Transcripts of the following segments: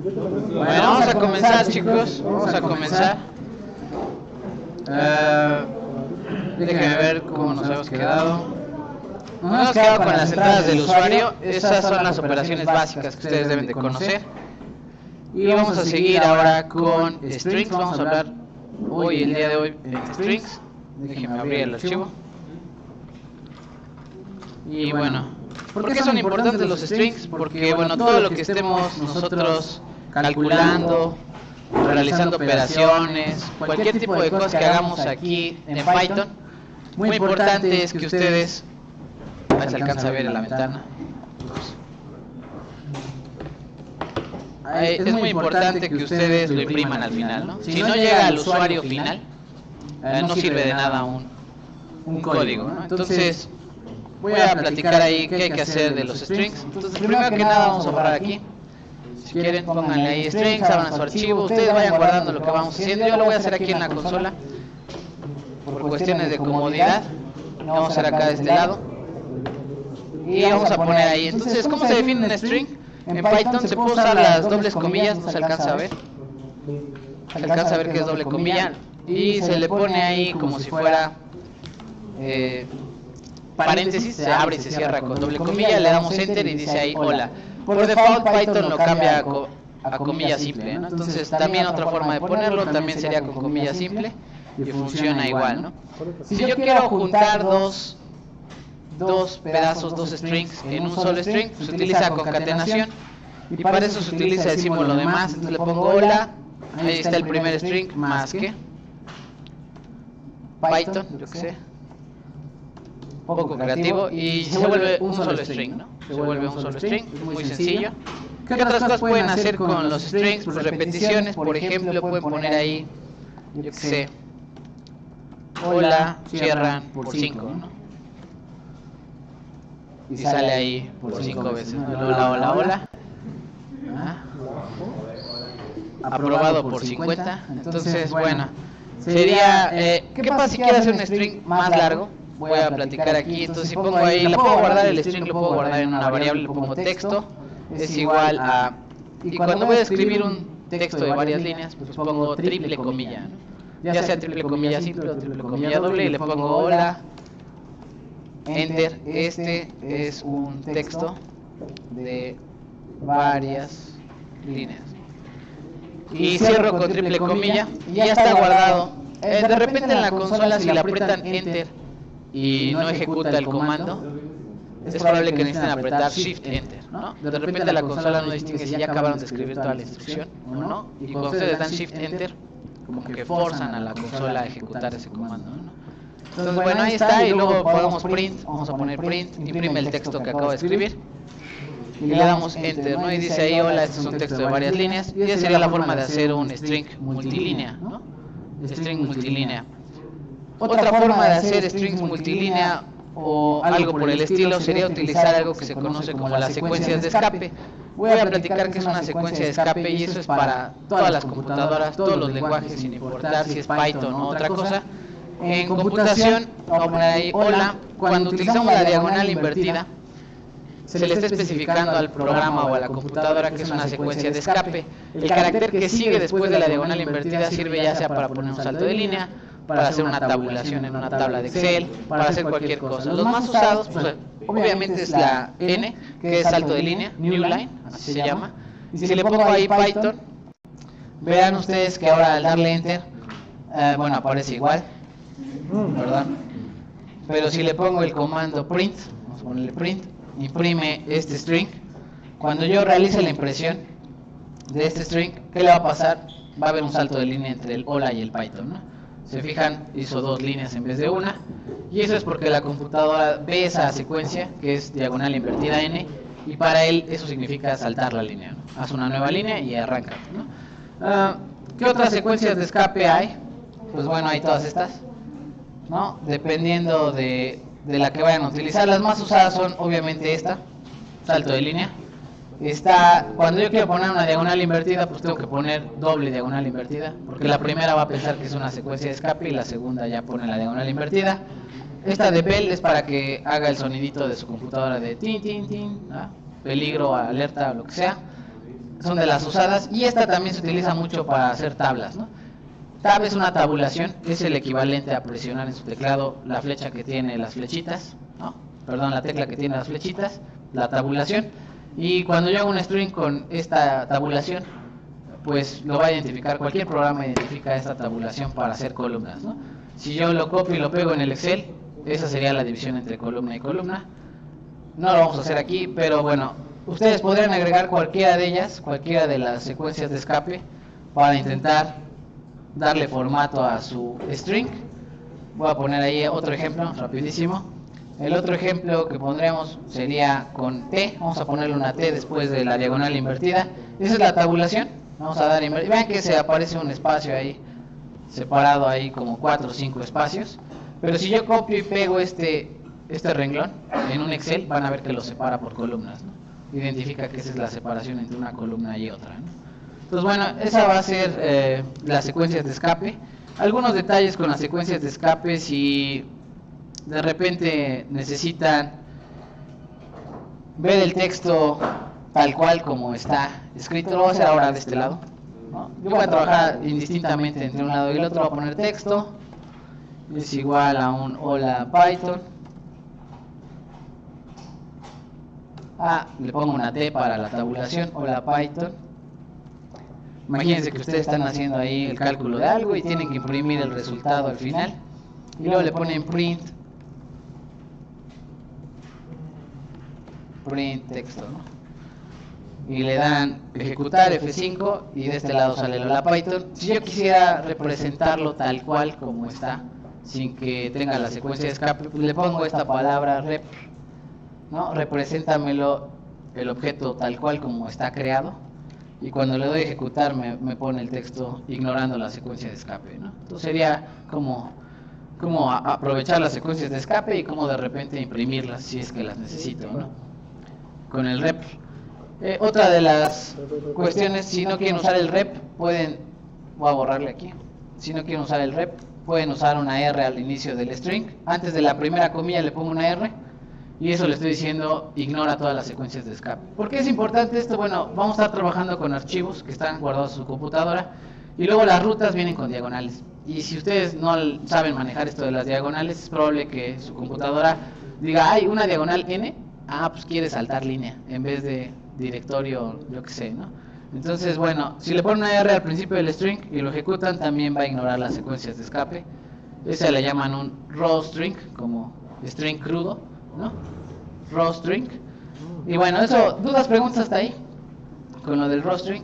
Bueno, vamos a comenzar, chicos. Vamos a comenzar. Déjenme ver cómo nos hemos quedado. Nos hemos quedado con las entradas del usuario. Esas son las operaciones básicas que ustedes deben de conocer. Y vamos a seguir ahora con strings. Vamos a hablar hoy, el día de hoy, en strings. Déjenme abrir el archivo. Y bueno, ¿por qué son importantes los strings? Porque bueno, todo lo que estemos nosotros calculando, realizando operaciones, cualquier tipo de cosas que hagamos aquí en Python, muy importante es que ustedes, a ver si alcanza a ver en la ventana, es muy importante que ustedes lo impriman al final, ¿no? Si no llega al usuario final, no sirve de nada un código, ¿no? Entonces, voy a platicar ahí qué hay que hacer de los strings. Entonces, primero que nada vamos a parar aquí. Si quieren, pónganle ahí strings, abran su archivo. Ustedes vayan guardando lo que vamos haciendo. Yo lo voy a hacer aquí en la consola por cuestiones de comodidad. Lo vamos a hacer acá de este lado. Y vamos a poner ahí. Entonces, ¿cómo se define un string? En Python se puede usar las dobles comillas, no se alcanza a ver. Se alcanza a ver que es doble comilla. Y se le pone ahí como si fuera paréntesis, se abre y se cierra con doble comilla, le damos enter y dice ahí hola. Por default Python lo cambia a comilla simple, ¿no? Entonces también otra forma de ponerlo también sería con comilla simple y funciona igual, ¿no? Si yo quiero juntar dos pedazos, dos strings en un solo string, se utiliza concatenación y para eso se utiliza el símbolo de más. Entonces le pongo hola, ahí está el primer string, más que Python, yo que sé, poco creativo, y se vuelve un solo string, ¿no? Se vuelve un solo string, muy sencillo. ¿Qué otras cosas pueden hacer con los strings? Pues repeticiones, por ejemplo, pueden poner ahí, yo que sé, hola, cierran por 5, ¿no? Y sale ahí por 5 veces, ¿no? Hola, hola, hola. Aprobado por 50. Entonces, bueno, sería, ¿qué pasa si quiero hacer un string más largo? Voy a platicar aquí. Entonces si pongo ahí, la puedo guardar, el string lo puedo guardar en una variable, le pongo texto, es igual a, y cuando voy a escribir un texto de varias líneas, pues pongo triple comilla, ¿no? Ya sea triple comilla simple o triple comilla doble, y le pongo hola, enter. Este es un texto de varias líneas, y cierro con triple comilla y ya está guardado. De repente en la consola, si le aprietan enter y no ejecuta el comando, es probable que necesiten apretar Shift Enter, ¿no? De repente la consola no distingue si ya acabaron de escribir toda la instrucción o no, y cuando ustedes dan Shift Enter, como que forzan a la consola a ejecutar ese comando, ¿no? Entonces, bueno, ahí está, y luego ponemos print, vamos a poner print, imprime el texto que acabo de escribir, y le damos Enter, ¿no? Y dice ahí, hola, este es un texto de varias líneas, y esa sería la forma de hacer un string multilínea, ¿no? String multilínea. Otra forma de hacer strings multilínea o algo por el estilo sería utilizar algo que se conoce como las secuencias de escape. Voy a platicar que es una secuencia de escape, y eso es para todas las computadoras, todos los lenguajes, sin importar si es Python o otra cosa. En computación, vamos a poner ahí hola, cuando utilizamos la diagonal invertida, se le está especificando al programa o a la computadora que es una secuencia de escape. El carácter que sigue después de la diagonal invertida sirve ya sea para poner un salto de línea, para hacer una tabulación en una tabla de Excel, para hacer cualquier cosa. Los más usados, pues, obviamente es la N, que es salto de línea, New Line, así se llama. Y si le pongo ahí Python, vean ustedes que ahora al darle Enter, bueno, aparece igual, ¿verdad? Pero si le pongo el comando print, vamos a ponerle print, imprime este string, cuando yo realice la impresión de este string, ¿qué le va a pasar? Va a haber un salto de línea entre el hola y el Python, ¿no? Se fijan, hizo 2 líneas en vez de una, y eso es porque la computadora ve esa secuencia que es diagonal invertida n, y para él eso significa saltar la línea, ¿no? Haz una nueva línea y arranca, ¿no? ¿Qué otras secuencias de escape hay? Pues bueno, hay todas estas, ¿no? Dependiendo de la que vayan a utilizar. Las más usadas son obviamente esta, salto de línea. Cuando yo quiero poner una diagonal invertida, pues tengo que poner doble diagonal invertida, porque la primera va a pensar que es una secuencia de escape y la segunda ya pone la diagonal invertida. Esta de bell es para que haga el sonidito de su computadora de tin, tin, tin, ¿no? Peligro, alerta, lo que sea. son de las usadas, y esta también se utiliza mucho para hacer tablas, ¿no? Tab es una tabulación, es el equivalente a presionar en su teclado la flecha que tiene las flechitas, ¿no? Perdón, la tecla que tiene las flechitas, la tabulación. Y cuando yo hago un string con esta tabulación, pues lo va a identificar, cualquier programa identifica esta tabulación para hacer columnas, ¿no? Si yo lo copio y lo pego en el Excel, esa sería la división entre columna y columna. No lo vamos a hacer aquí, pero bueno, ustedes podrían agregar cualquiera de ellas, cualquiera de las secuencias de escape, para intentar darle formato a su string. Voy a poner ahí otro ejemplo, rapidísimo. El otro ejemplo que pondremos sería con T. Vamos a ponerle una T después de la diagonal invertida. Esa es la tabulación. Vamos a dar vean que se aparece un espacio ahí, separado ahí como 4 o 5 espacios. Pero si yo copio y pego este renglón en un Excel, van a ver que lo separa por columnas, ¿no? Identifica que esa es la separación entre una columna y otra, ¿no? Entonces, bueno, esa va a ser las secuencias de escape. Algunos detalles con las secuencias de escape: si de repente necesitan ver el texto tal cual como está escrito, lo voy a hacer ahora de este lado, ¿no? Yo voy a trabajar indistintamente entre un lado y el otro. Voy a poner texto es igual a un hola Python. Le pongo una T para la tabulación, hola Python. Imagínense que ustedes están haciendo ahí el cálculo de algo y tienen que imprimir el resultado al final, y luego le ponen print texto, ¿no? Y le dan ejecutar F5 y de este lado sale la Python. Si yo quisiera representarlo tal cual como está, sin que tenga la secuencia de escape, pues le pongo esta palabra rep, ¿no? Represéntamelo el objeto tal cual como está creado. Y cuando le doy a ejecutar me pone el texto ignorando la secuencia de escape, ¿no? Entonces sería como aprovechar las secuencias de escape y como de repente imprimirlas si es que las necesito, ¿no? Con el rep. Otra de las cuestiones, si no quieren usar el rep, voy a borrarle aquí. Si no quieren usar el rep, pueden usar una R al inicio del string. Antes de la primera comilla le pongo una R. Y eso le estoy diciendo, ignora todas las secuencias de escape. ¿Por qué es importante esto? Bueno, vamos a estar trabajando con archivos que están guardados en su computadora, y luego las rutas vienen con diagonales. Y si ustedes no saben manejar esto de las diagonales, es probable que su computadora diga, hay una diagonal N, pues quiere saltar línea, en vez de directorio, yo que sé, ¿no? Entonces, bueno, si le ponen una R al principio del string y lo ejecutan, también va a ignorar las secuencias de escape. Ese le llaman un raw string, como string crudo, ¿no? Raw string. Y bueno, eso, dudas, preguntas hasta ahí con lo del raw string.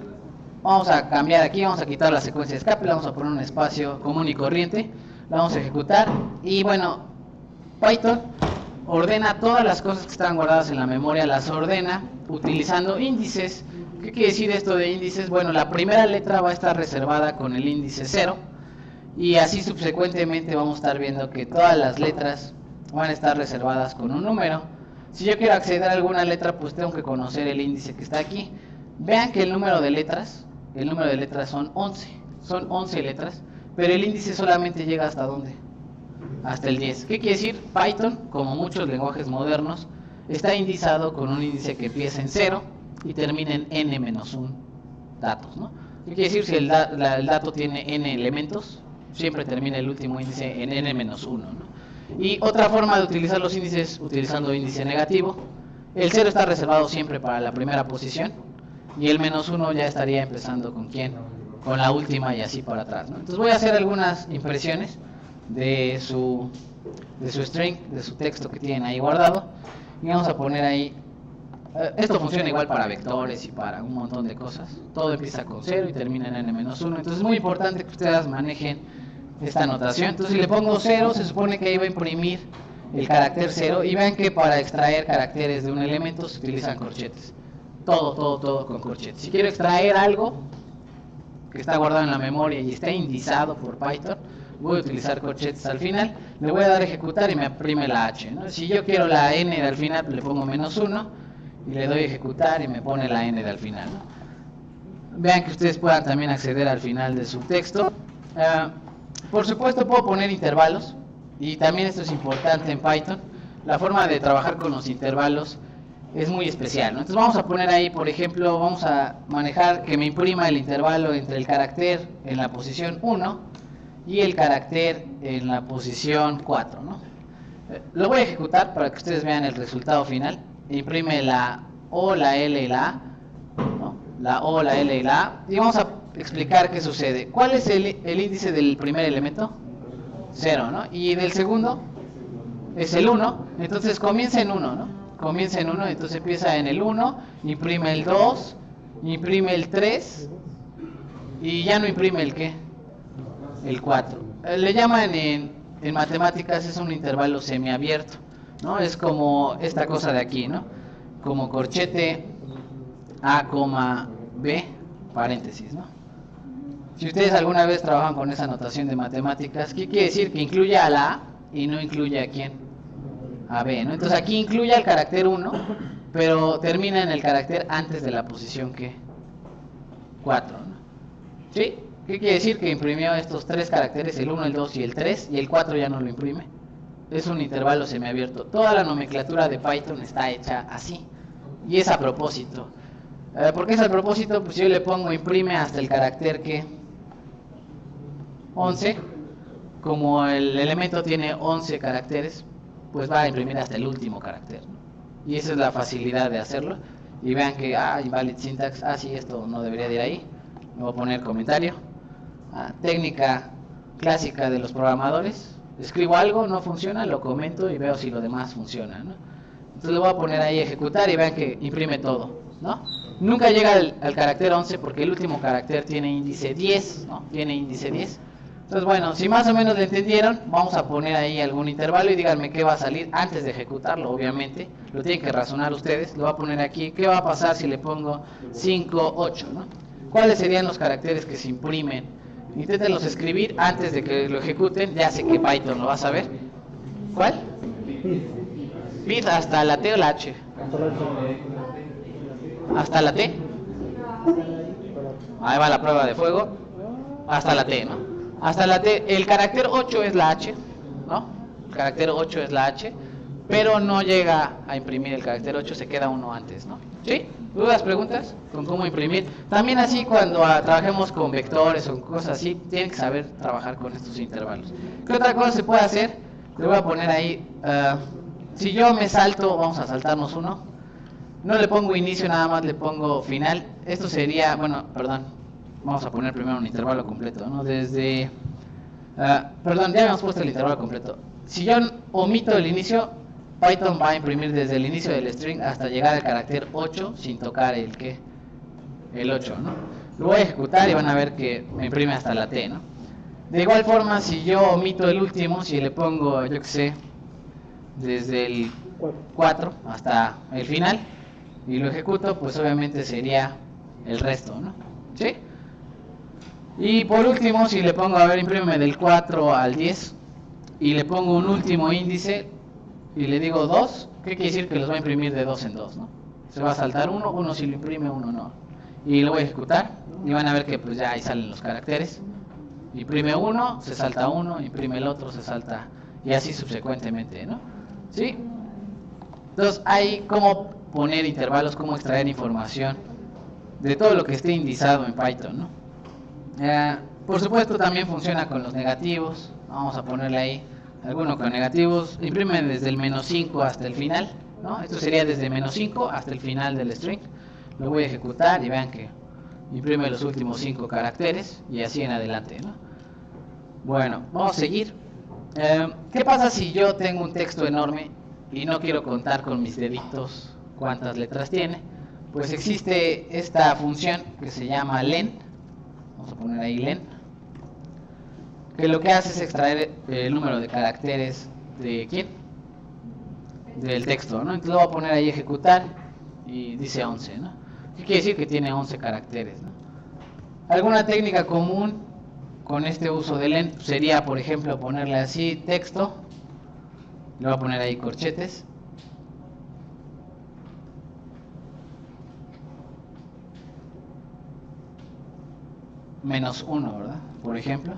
Vamos a cambiar aquí, vamos a quitar la secuencia de escape, le vamos a poner un espacio común y corriente, la vamos a ejecutar. Y bueno, Python ordena todas las cosas que están guardadas en la memoria, las ordena utilizando índices. ¿Qué quiere decir esto de índices? Bueno, la primera letra va a estar reservada con el índice 0, y así subsecuentemente vamos a estar viendo que todas las letras van a estar reservadas con un número. Si yo quiero acceder a alguna letra, pues tengo que conocer el índice que está aquí. Vean que el número de letras son 11 letras, pero el índice solamente llega hasta ¿dónde? Hasta el 10. ¿Qué quiere decir? Python, como muchos lenguajes modernos, está indizado con un índice que empieza en 0 y termina en n-1 datos, ¿no? ¿Qué quiere decir? Si el dato tiene n elementos, siempre termina el último índice en n-1, ¿no? Y otra forma de utilizar los índices, utilizando índice negativo. El 0 está reservado siempre para la primera posición, y el -1 ya estaría empezando con ¿quién? Con la última, y así para atrás, ¿no? Entonces voy a hacer algunas impresiones de su string, de su texto que tienen ahí guardado, y vamos a poner ahí. Esto funciona igual para vectores y para un montón de cosas. Todo empieza con 0 y termina en n-1. Entonces es muy importante que ustedes manejen esta notación. Entonces si le pongo 0, se supone que ahí va a imprimir el carácter 0. Y vean que para extraer caracteres de un elemento se utilizan corchetes. Todo con corchetes. Si quiero extraer algo que está guardado en la memoria y está indizado por Python, voy a utilizar corchetes al final. Le voy a dar a ejecutar y me imprime la H, ¿no? Si yo quiero la N de al final, le pongo -1 y le doy a ejecutar y me pone la N de al final, ¿no? Vean que ustedes puedan también acceder al final de su texto. Por supuesto puedo poner intervalos, y también esto es importante en Python. La forma de trabajar con los intervalos es muy especial, ¿no? Entonces vamos a poner ahí, por ejemplo, vamos a manejar que me imprima el intervalo entre el carácter en la posición 1 y el carácter en la posición 4, ¿no? Lo voy a ejecutar para que ustedes vean el resultado final. Imprime la O, la L y la A, ¿no? La O, la L y la A, y vamos a explicar qué sucede. ¿Cuál es el índice del primer elemento? 0, ¿no? Y del segundo es el 1, entonces comienza en 1, ¿no? Comienza en 1, entonces empieza en el 1, imprime el 2, imprime el 3 y ya no imprime el ¿qué? El 4. Le llaman en matemáticas, es un intervalo semiabierto, ¿no? Es como esta cosa de aquí, ¿no? Como corchete A, B, paréntesis, ¿no? Si ustedes alguna vez trabajan con esa notación de matemáticas, ¿qué quiere decir? Que incluye a la A y no incluye a quién, a B, ¿no? Entonces aquí incluye el carácter 1, pero termina en el carácter antes de la posición que 4, ¿no? ¿Sí? ¿Qué quiere decir? Que imprimió estos tres caracteres, el 1, el 2 y el 3, y el 4 ya no lo imprime. Es un intervalo semiabierto. Toda la nomenclatura de Python está hecha así, y es a propósito. ¿Por qué es a propósito? Pues yo le pongo imprime hasta el carácter que 11, como el elemento tiene 11 caracteres, pues va a imprimir hasta el último carácter, ¿no? Y esa es la facilidad de hacerlo. Y vean que, invalid syntax, sí, esto no debería de ir ahí. Me voy a poner comentario. Técnica clásica de los programadores. Escribo algo, no funciona, lo comento y veo si lo demás funciona, ¿no? Entonces le voy a poner ahí ejecutar y vean que imprime todo, ¿no? Nunca llega al carácter 11 porque el último carácter tiene índice 10, ¿no? Tiene índice 10. Entonces, bueno, si más o menos le entendieron, vamos a poner ahí algún intervalo y díganme qué va a salir antes de ejecutarlo, obviamente. Lo tienen que razonar ustedes. Lo voy a poner aquí. ¿Qué va a pasar si le pongo 5, 8, ¿no? ¿Cuáles serían los caracteres que se imprimen? Inténtenlos escribir antes de que lo ejecuten. Ya sé que Python lo va a saber. ¿Cuál? Pid hasta la T o la H. Hasta la T. Ahí va la prueba de fuego. Hasta la T, ¿no? Hasta la T. El carácter 8 es la H, ¿no? El carácter 8 es la H, pero no llega a imprimir el carácter 8, se queda uno antes, ¿no? ¿Sí? ¿Dudas, preguntas con cómo imprimir? También así cuando trabajemos con vectores o cosas así, tienen que saber trabajar con estos intervalos. ¿Qué otra cosa se puede hacer? Le voy a poner ahí, si yo me salto, vamos a saltarnos uno. No le pongo inicio, nada más le pongo final. Esto sería, vamos a poner primero un intervalo completo, ¿no? Desde, perdón, ya habíamos puesto el intervalo completo. Si yo omito el inicio, Python va a imprimir desde el inicio del string hasta llegar al carácter 8 sin tocar el 8, ¿no? Lo voy a ejecutar y van a ver que me imprime hasta la T, ¿no? De igual forma, si yo omito el último, si le pongo, yo que sé, desde el 4 hasta el final y lo ejecuto, pues obviamente sería el resto, ¿no? ¿Sí? Y por último, si le pongo, imprímeme del 4 al 10 y le pongo un último índice y le digo 2, ¿qué quiere decir? Que los va a imprimir de 2 en 2, ¿no? Se va a saltar uno si lo imprime, uno no. Y lo voy a ejecutar y van a ver que pues ya ahí salen los caracteres. Imprime uno, se salta uno, imprime el otro, se salta, y así subsecuentemente, ¿no? ¿Sí? Entonces hay cómo poner intervalos, cómo extraer información de todo lo que esté indizado en Python, ¿no? Por supuesto también funciona con los negativos. Vamos a ponerle ahí alguno con negativos. Imprimen desde el -5 hasta el final, ¿no? Esto sería desde -5 hasta el final del string. Lo voy a ejecutar y vean que imprime los últimos 5 caracteres y así en adelante, ¿no? Bueno, vamos a seguir. ¿Qué pasa si yo tengo un texto enorme y no quiero contar con mis deditos cuántas letras tiene? Pues existe esta función que se llama len. Vamos a poner ahí len, que lo que hace es extraer el número de caracteres de ¿quién? Del texto, ¿no? Entonces lo voy a poner ahí ejecutar y dice 11, ¿no? ¿Qué quiere decir? Que tiene 11 caracteres, ¿no? Alguna técnica común con este uso de len sería, por ejemplo, ponerle así texto, le voy a poner ahí corchetes, -1, ¿verdad? Por ejemplo.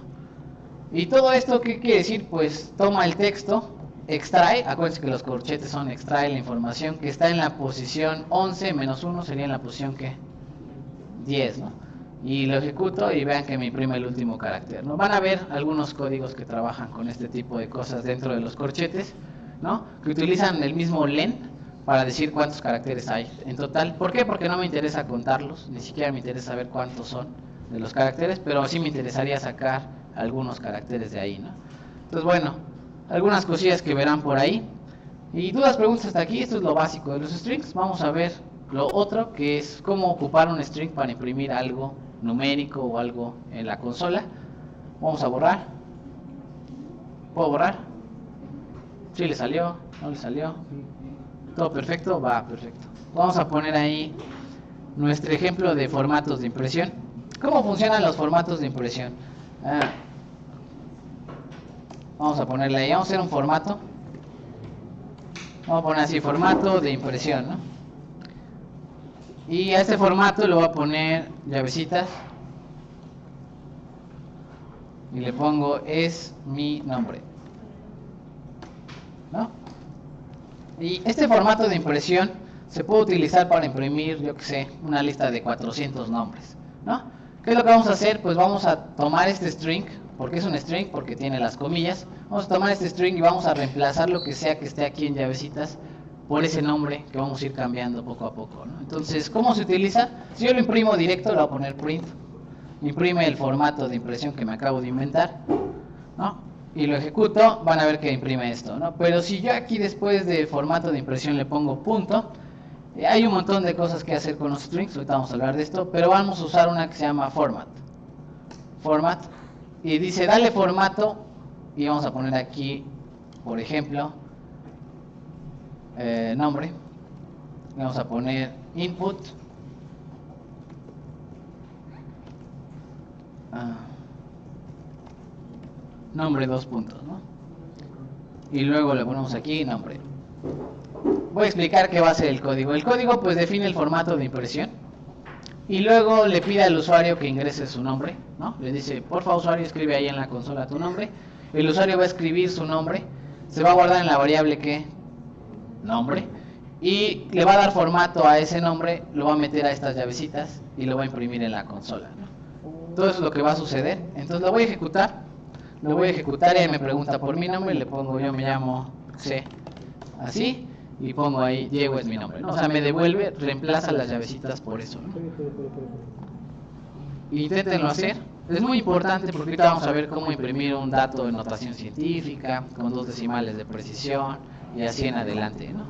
Y todo esto, ¿qué quiere decir? Pues toma el texto extrae, acuérdense que los corchetes son extrae la información que está en la posición 11 menos 1 sería en la posición que 10, ¿no? Y lo ejecuto y vean que me imprime el último carácter, ¿no? Van a ver algunos códigos que trabajan con este tipo de cosas dentro de los corchetes, ¿no? Que utilizan el mismo len para decir cuántos caracteres hay en total. ¿Por qué? Porque no me interesa contarlos, ni siquiera me interesa saber cuántos son de los caracteres, pero sí me interesaría sacar algunos caracteres de ahí, ¿no? Entonces, bueno, algunas cosillas que verán por ahí. Y dudas, preguntas hasta aquí. Esto es lo básico de los strings. Vamos a ver lo otro, que es cómo ocupar un string para imprimir algo numérico o algo en la consola. Vamos a borrar. ¿Puedo borrar? ¿Sí le salió? ¿No le salió? ¿Todo perfecto? Va, perfecto. Vamos a poner ahí nuestro ejemplo de formatos de impresión. ¿Cómo funcionan los formatos de impresión? Vamos a ponerle ahí, vamos a hacer un formato. Vamos a poner así, formato de impresión, ¿no? Y a este formato le voy a poner llavecitas. Y le pongo, es mi nombre, ¿no? Y este formato de impresión se puede utilizar para imprimir, yo que sé, una lista de 400 nombres, ¿no? ¿Qué es lo que vamos a hacer? Pues vamos a tomar este string, porque es un string, porque tiene las comillas. Vamos a tomar este string y vamos a reemplazar lo que sea que esté aquí en llavecitas por ese nombre que vamos a ir cambiando poco a poco, ¿no? Entonces, ¿cómo se utiliza? Si yo lo imprimo directo, le voy a poner print. Imprime el formato de impresión que me acabo de inventar, ¿no? Y lo ejecuto, van a ver que imprime esto, ¿no? Pero si yo aquí después de formato de impresión le pongo punto, hay un montón de cosas que hacer con los strings, ahorita vamos a hablar de esto, pero vamos a usar una que se llama format. Format, y dice dale formato, y vamos a poner aquí, por ejemplo, nombre, y vamos a poner input, nombre 2 puntos, ¿no? Y luego le ponemos aquí nombre. Voy a explicar qué va a ser el código. El código pues define el formato de impresión y luego le pide al usuario que ingrese su nombre, ¿no? Le dice, por favor usuario, escribe ahí en la consola tu nombre. El usuario va a escribir su nombre, se va a guardar en la variable que nombre y le va a dar formato a ese nombre, lo va a meter a estas llavecitas y lo va a imprimir en la consola, ¿no? Todo eso es lo que va a suceder. Entonces lo voy a ejecutar. Lo voy a ejecutar y me pregunta por mi nombre, le pongo yo me llamo C, así, y pongo ahí Diego es mi nombre, ¿no? O sea, me devuelve, reemplaza las llavecitas por eso, ¿no? Inténtenlo hacer, es muy importante porque ahorita vamos a ver cómo imprimir un dato de notación científica, con 2 decimales de precisión, y así en adelante, ¿no?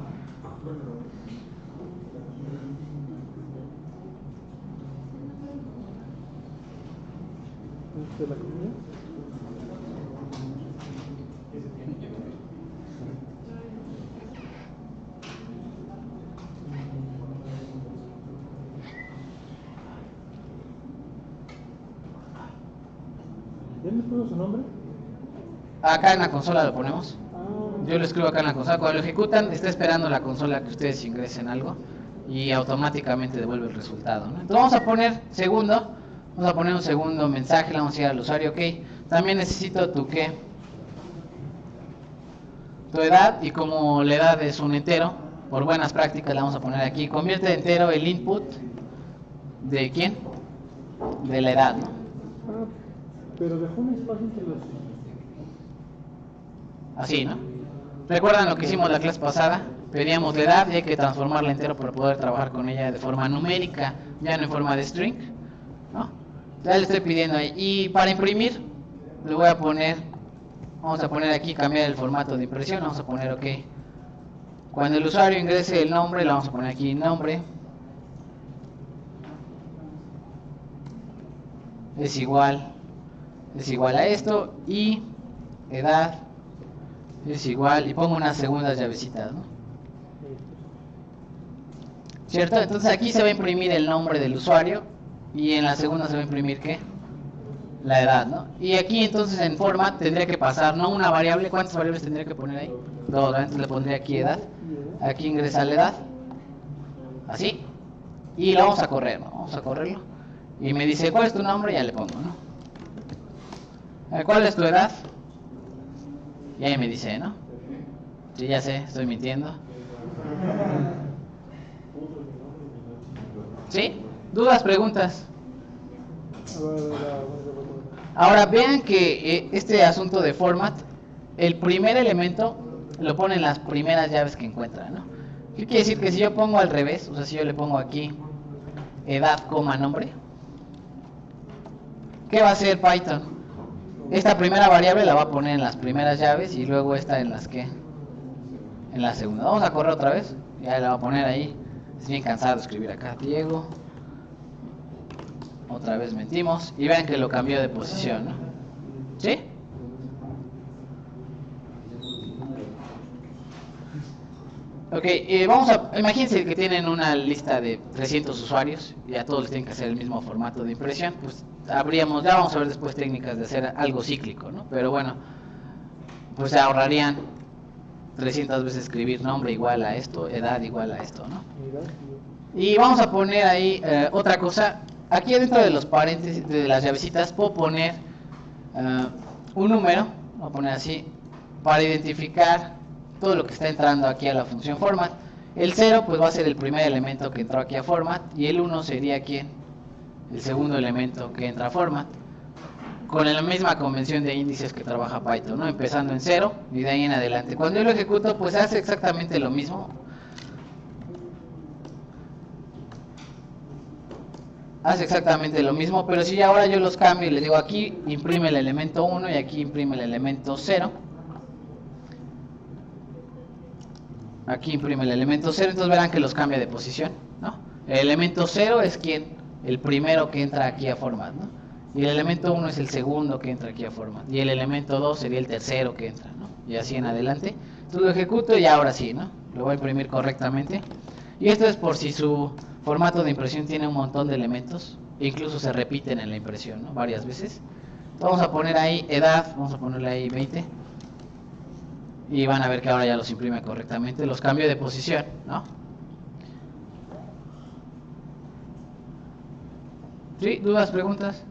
¿Dónde puso su nombre? Acá en la consola lo ponemos. Yo lo escribo acá en la consola. Cuando lo ejecutan, está esperando la consola que ustedes ingresen algo y automáticamente devuelve el resultado, ¿no? Entonces vamos a poner segundo. Vamos a poner un segundo mensaje. Le vamos a decir al usuario, ok, también necesito tu qué, tu edad, y como la edad es un entero, por buenas prácticas le vamos a poner aquí, convierte de entero el input de quién, de la edad, ¿no? Pero dejó un espacio entre los... Así, ¿no? ¿Recuerdan lo que hicimos la clase pasada? Pedíamos la edad y hay que transformarla entero para poder trabajar con ella de forma numérica, ya no en forma de string, ¿no? Ya le estoy pidiendo ahí. Y para imprimir, le voy a poner, vamos a poner aquí, cambiar el formato de impresión, vamos a poner OK. Cuando el usuario ingrese el nombre, le vamos a poner aquí nombre. Es igual a esto, y edad es igual, y pongo unas segundas llavecitas, ¿no? ¿Cierto? Entonces aquí se va a imprimir el nombre del usuario y en la segunda se va a imprimir ¿qué? La edad, ¿no? Y aquí entonces en format tendría que pasar, no una variable, ¿cuántas variables tendría que poner ahí? 2, entonces le pondría aquí edad, aquí ingresa la edad, así, y lo vamos a correr, ¿no? Vamos a correrlo, y me dice, ¿cuál es tu nombre? Ya le pongo, ¿no? ¿Cuál es tu edad? Y ahí me dice, ¿no? Sí, ya sé, estoy mintiendo. ¿Sí? ¿Dudas, preguntas? Ahora vean que este asunto de format, el primer elemento lo pone en las primeras llaves que encuentra, ¿no? ¿Qué quiere decir? Que si yo pongo al revés, o sea, si yo le pongo aquí edad, nombre, ¿qué va a hacer Python? Esta primera variable la va a poner en las primeras llaves y luego esta en las que en la segunda. Vamos a correr otra vez, ya la va a poner ahí. Es bien cansado de escribir acá, Diego. Otra vez metimos y vean que lo cambió de posición, ¿no? ¿Sí? Ok, vamos a, imagínense que tienen una lista de 300 usuarios y a todos les tienen que hacer el mismo formato de impresión. Pues habríamos, ya vamos a ver después técnicas de hacer algo cíclico, ¿no? Pero bueno, pues se ahorrarían 300 veces escribir nombre igual a esto, edad igual a esto, ¿no? Y vamos a poner ahí otra cosa. Aquí dentro de los paréntesis de las llavecitas puedo poner un número, voy a poner así, para identificar todo lo que está entrando aquí a la función format. El 0 pues va a ser el primer elemento que entró aquí a format y el 1 sería ¿quién? El segundo elemento que entra a format. Con la misma convención de índices que trabaja Python, ¿no? Empezando en 0 y de ahí en adelante. Cuando yo lo ejecuto pues hace exactamente lo mismo. Hace exactamente lo mismo, pero si ahora yo los cambio y les digo aquí imprime el elemento 1 y aquí imprime el elemento 0. Aquí imprime el elemento 0, entonces verán que los cambia de posición, ¿no? El elemento 0 es quien, el primero que entra aquí a format, ¿no? Y el elemento 1 es el segundo que entra aquí a format. Y el elemento 2 sería el tercero que entra, ¿no? Y así en adelante. Entonces lo ejecuto y ahora sí, ¿no? Lo voy a imprimir correctamente. Y esto es por si su formato de impresión tiene un montón de elementos e incluso se repiten en la impresión, ¿no? Varias veces. Entonces vamos a poner ahí edad, vamos a ponerle ahí 20. Y van a ver que ahora ya los imprime correctamente. Los cambio de posición, ¿no? ¿Sí? ¿Dudas, preguntas?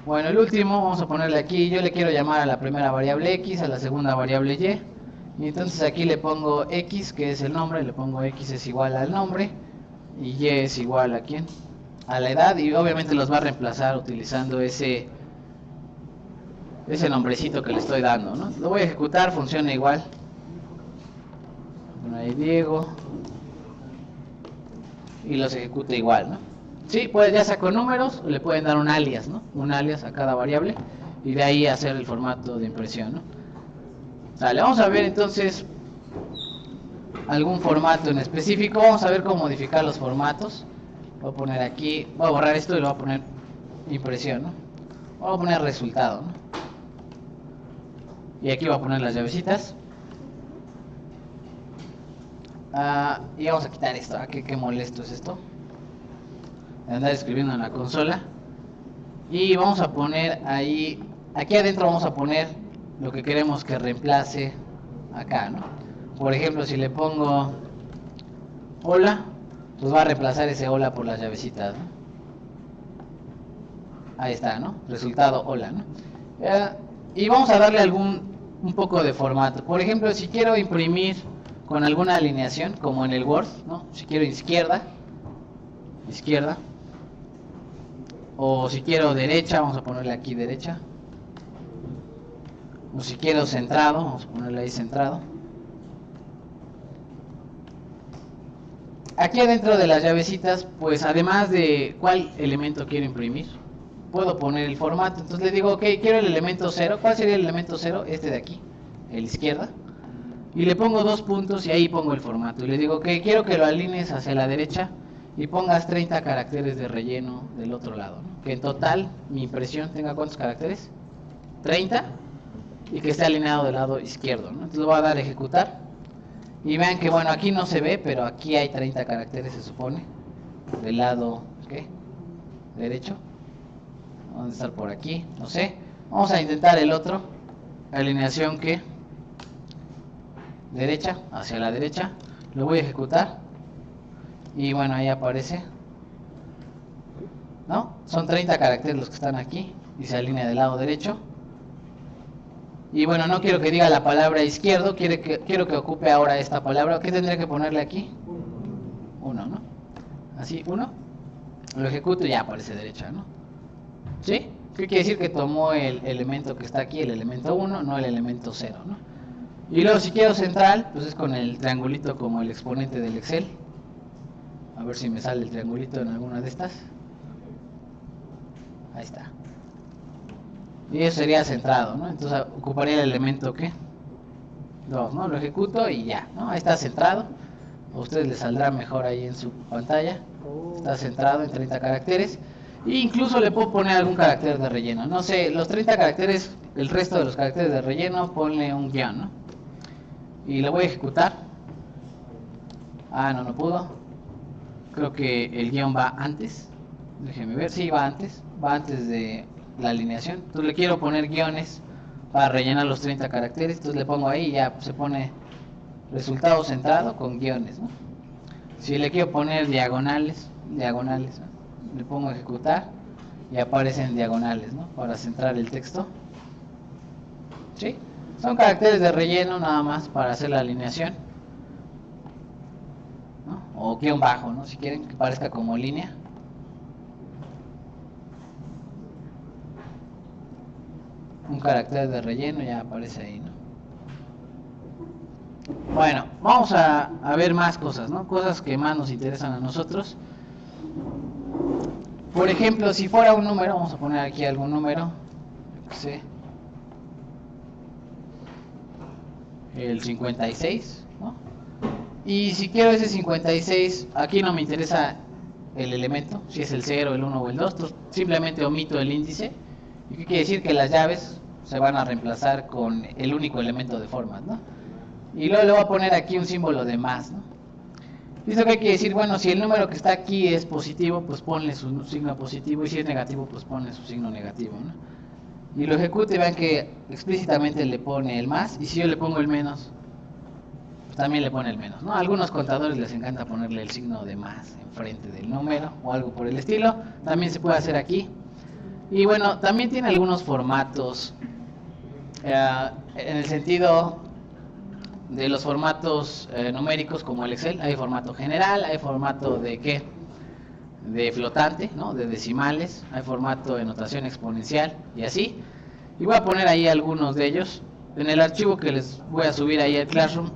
Bueno, el último, vamos a ponerle aquí, yo le quiero llamar a la primera variable X, a la segunda variable Y entonces aquí le pongo X, que es el nombre, le pongo X es igual al nombre, y Y es igual a ¿quién? A la edad, y obviamente los va a reemplazar utilizando ese nombrecito que le estoy dando, ¿no? Lo voy a ejecutar, funciona igual. Bueno, ahí Diego. Y los ejecuta igual, ¿no? Sí, pues ya sea con números, le pueden dar un alias, ¿no? Un alias a cada variable y de ahí hacer el formato de impresión, ¿no? Dale, vamos a ver entonces algún formato en específico. Vamos a ver cómo modificar los formatos. Voy a poner aquí, voy a borrar esto y lo voy a poner impresión, ¿no? Voy a poner resultado, ¿no? Y aquí voy a poner las llavecitas. Y vamos a quitar esto. Qué molesto es esto de andar escribiendo en la consola. Y vamos a poner ahí, aquí adentro vamos a poner lo que queremos que reemplace acá, ¿no? Por ejemplo, si le pongo hola, pues va a reemplazar ese hola por las llavecitas, ¿no? Ahí está, ¿no? Resultado hola, ¿no? Y vamos a darle un poco de formato. Por ejemplo, si quiero imprimir con alguna alineación, como en el Word, ¿no? Si quiero izquierda, o si quiero derecha, vamos a ponerle aquí derecha, o si quiero centrado, vamos a ponerle ahí centrado. Aquí adentro de las llavecitas, pues además de cuál elemento quiero imprimir, puedo poner el formato. Entonces le digo, ok, quiero el elemento 0. ¿Cuál sería el elemento 0? Este de aquí, el izquierda. Y le pongo 2 puntos y ahí pongo el formato. Y le digo, ok, quiero que lo alinees hacia la derecha y pongas 30 caracteres de relleno del otro lado, ¿no? Que en total mi impresión tenga ¿cuántos caracteres? 30. Y que esté alineado del lado izquierdo, ¿no? Entonces lo voy a dar a ejecutar. Y vean que bueno, aquí no se ve, pero aquí hay 30 caracteres, se supone. Del lado, ¿qué? Derecho. Vamos a estar por aquí, no sé. Vamos a intentar el otro. Alineación que derecha, hacia la derecha. Lo voy a ejecutar. Y bueno, ahí aparece. ¿No? Son 30 caracteres los que están aquí. Y se alinea del lado derecho. Y bueno, no quiero que diga la palabra izquierdo, quiero que ocupe ahora esta palabra. ¿Qué tendría que ponerle aquí? 1, ¿no? Así, 1. Lo ejecuto y ya aparece derecha, ¿no? ¿Sí? ¿Qué quiere decir? Que tomó el elemento que está aquí, el elemento 1, no el elemento 0, ¿no? Y luego si quiero central, pues es con el triangulito como el exponente del Excel. A ver si me sale el triangulito en alguna de estas. Ahí está. Y eso sería centrado, ¿no? Entonces ocuparía el elemento, ¿qué? 2, ¿no? Lo ejecuto y ya, ¿no? Ahí está centrado. A ustedes les saldrá mejor ahí en su pantalla. Está centrado en 30 caracteres. E incluso le puedo poner algún carácter de relleno. No sé, los 30 caracteres, el resto de los caracteres de relleno, ponle un guión, ¿no? Y lo voy a ejecutar. Ah, no pudo. Creo que el guión va antes. Déjenme ver, sí, va antes de la alineación. Entonces le quiero poner guiones para rellenar los 30 caracteres. Entonces le pongo ahí y ya se pone resultado centrado con guiones, ¿no? Si le quiero poner diagonales, ¿no? Le pongo ejecutar y aparecen diagonales, ¿no? Para centrar el texto. ¿Sí? Son caracteres de relleno nada más para hacer la alineación, ¿no? O guión bajo, ¿no? Si quieren que parezca como línea. Un carácter de relleno ya aparece ahí, ¿no? Bueno, vamos a ver más cosas, ¿no? Cosas que más nos interesan a nosotros. Por ejemplo, si fuera un número, vamos a poner aquí algún número, ¿sí? El 56, ¿no? Y si quiero ese 56, aquí no me interesa el elemento, si es el 0, el 1 o el 2, entonces simplemente omito el índice. ¿Y qué quiere decir? Que las llaves se van a reemplazar con el único elemento de formas, ¿no? Y luego le voy a poner aquí un símbolo de más, ¿no? ¿Y eso qué quiere decir? Bueno, si el número que está aquí es positivo, pues ponle su signo positivo, y si es negativo, pues ponle su signo negativo, ¿no? Y lo ejecuto y vean que explícitamente le pone el más, y si yo le pongo el menos, pues también le pone el menos, ¿no? A algunos contadores les encanta ponerle el signo de más enfrente del número o algo por el estilo. También se puede hacer aquí. Y bueno, también tiene algunos formatos, en el sentido de los formatos numéricos como el Excel. Hay formato general, hay formato de ¿qué? De flotante, ¿no? De decimales, hay formato de notación exponencial y así. Y voy a poner ahí algunos de ellos. En el archivo que les voy a subir ahí al Classroom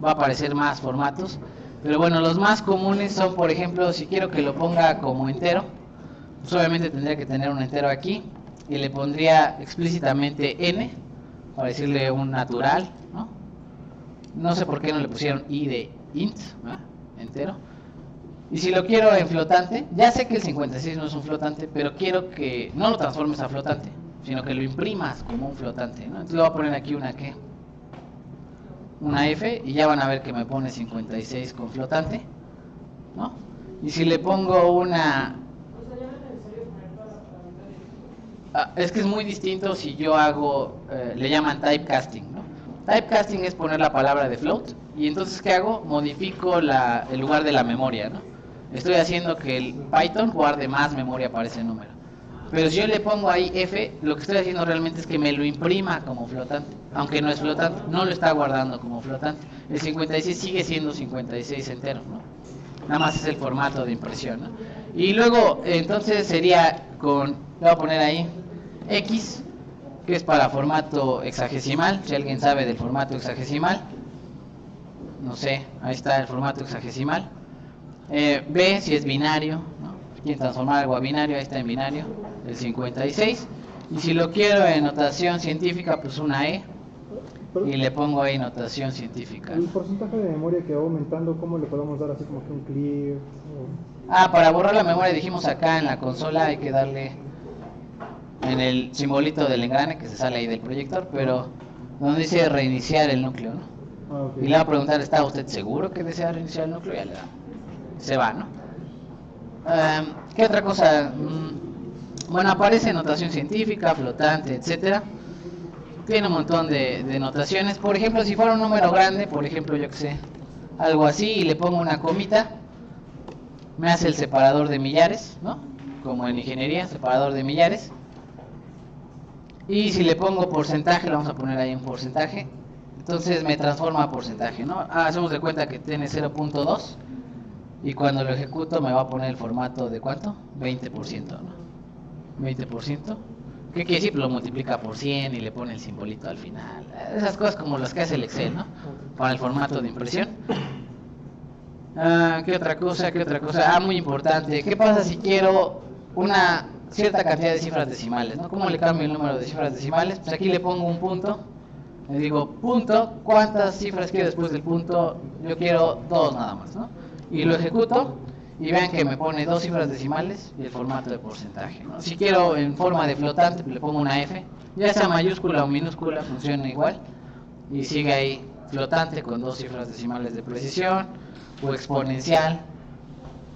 va a aparecer más formatos. Pero bueno, los más comunes son, por ejemplo, si quiero que lo ponga como entero, pues obviamente tendría que tener un entero aquí y le pondría explícitamente n para decirle un natural, ¿no? No sé por qué no le pusieron i de int, ¿verdad? Entero. Y si lo quiero en flotante, ya sé que el 56 no es un flotante, pero quiero que no lo transformes a flotante, sino que lo imprimas como un flotante, ¿no? Entonces le voy a poner aquí una ¿qué? Una F, y ya van a ver que me pone 56 con flotante, ¿no? Y si le pongo una... es que es muy distinto si yo hago, le llaman typecasting, ¿no? Typecasting es poner la palabra de float, y entonces ¿qué hago? Modifico el lugar de la memoria, ¿no? Estoy haciendo que el Python guarde más memoria para ese número. Pero si yo le pongo ahí F, lo que estoy haciendo realmente es que me lo imprima como flotante, aunque no es flotante, no lo está guardando como flotante. El 56 sigue siendo 56 entero, ¿no? Nada más es el formato de impresión, ¿no? Y luego, entonces sería con, le voy a poner ahí X, que es para formato hexagesimal, si alguien sabe del formato hexagesimal. No sé, ahí está el formato hexagesimal. B, si es binario, ¿no? Quieren transformar algo a binario, ahí está en binario, el 56. Y si lo quiero en notación científica, pues una E. Y le pongo ahí notación científica. El porcentaje de memoria que va aumentando, ¿cómo le podemos dar así como que un clear? Para borrar la memoria dijimos acá en la consola hay que darle en el simbolito del engrane que se sale ahí del proyector, pero donde dice reiniciar el núcleo, ¿no? Okay. Y le va a preguntar, ¿está usted seguro que desea reiniciar el núcleo? Ya le da. Se va, ¿no? ¿Qué otra cosa? Bueno, aparece notación científica, flotante, etcétera. Tiene un montón de notaciones. Por ejemplo, si fuera un número grande, por ejemplo, yo que sé, algo así, y le pongo una comita, me hace el separador de millares, ¿no? Como en ingeniería, separador de millares. Y si le pongo porcentaje, le vamos a poner ahí un porcentaje. Entonces me transforma a porcentaje, ¿no? Hacemos de cuenta que tiene 0.2 y cuando lo ejecuto me va a poner el formato de ¿cuánto? 20%, ¿no? 20%. ¿Qué quiere decir? Lo multiplica por 100 y le pone el simbolito al final. Esas cosas como las que hace el Excel, ¿no? Para el formato de impresión. ¿Qué otra cosa? Muy importante. ¿Qué pasa si quiero una cierta cantidad de cifras decimales, ¿no? ¿Cómo le cambio el número de cifras decimales? Pues aquí le pongo un punto. Le digo, punto, ¿cuántas cifras quiero después del punto? Yo quiero 2 nada más, ¿no? Y lo ejecuto y vean que me pone 2 cifras decimales y el formato de porcentaje, ¿no? Si quiero en forma de flotante, le pongo una F, ya sea mayúscula o minúscula, funciona igual. Y sigue ahí flotante con 2 cifras decimales de precisión, o exponencial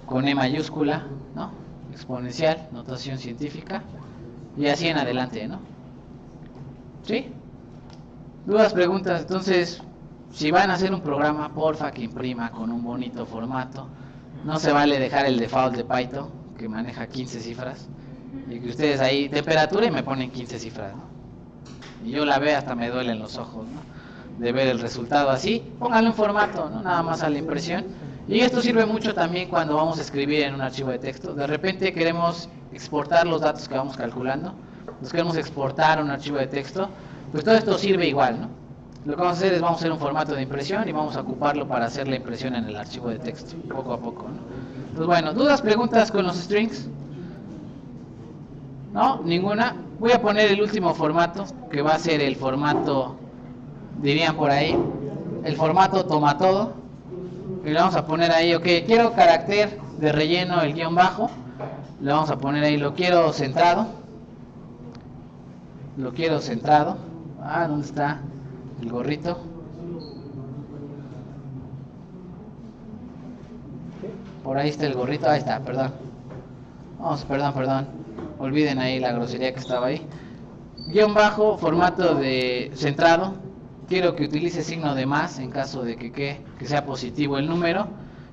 con E mayúscula, ¿no? Exponencial, notación científica, y así en adelante, ¿no? ¿Sí? ¿Dudas, preguntas? Entonces, si van a hacer un programa, porfa que imprima con un bonito formato. No se vale dejar el default de Python, que maneja 15 cifras, y que ustedes ahí, temperatura, y me ponen 15 cifras, ¿no? Y yo la veo, hasta me duelen los ojos, ¿no? De ver el resultado así. Pónganle un formato, ¿no? Nada más a la impresión. Y esto sirve mucho también cuando vamos a escribir en un archivo de texto. De repente queremos exportar los datos que vamos calculando, los queremos exportar a un archivo de texto. Pues todo esto sirve igual, ¿no? Lo que vamos a hacer es vamos a hacer un formato de impresión y vamos a ocuparlo para hacer la impresión en el archivo de texto, poco a poco, ¿no? Pues bueno, ¿dudas, preguntas con los strings? ¿No? ¿Ninguna? Voy a poner el último formato, que va a ser el formato, dirían por ahí, el formato toma todo. Y le vamos a poner ahí, ok, quiero carácter de relleno, el guión bajo. Le vamos a poner ahí, lo quiero centrado. Lo quiero centrado. ¿Dónde está el gorrito? Por ahí está el gorrito, ahí está, perdón. Perdón. Olviden ahí la grosería que estaba ahí. Guión bajo, formato de centrado. Quiero que utilice signo de más en caso de que sea positivo el número.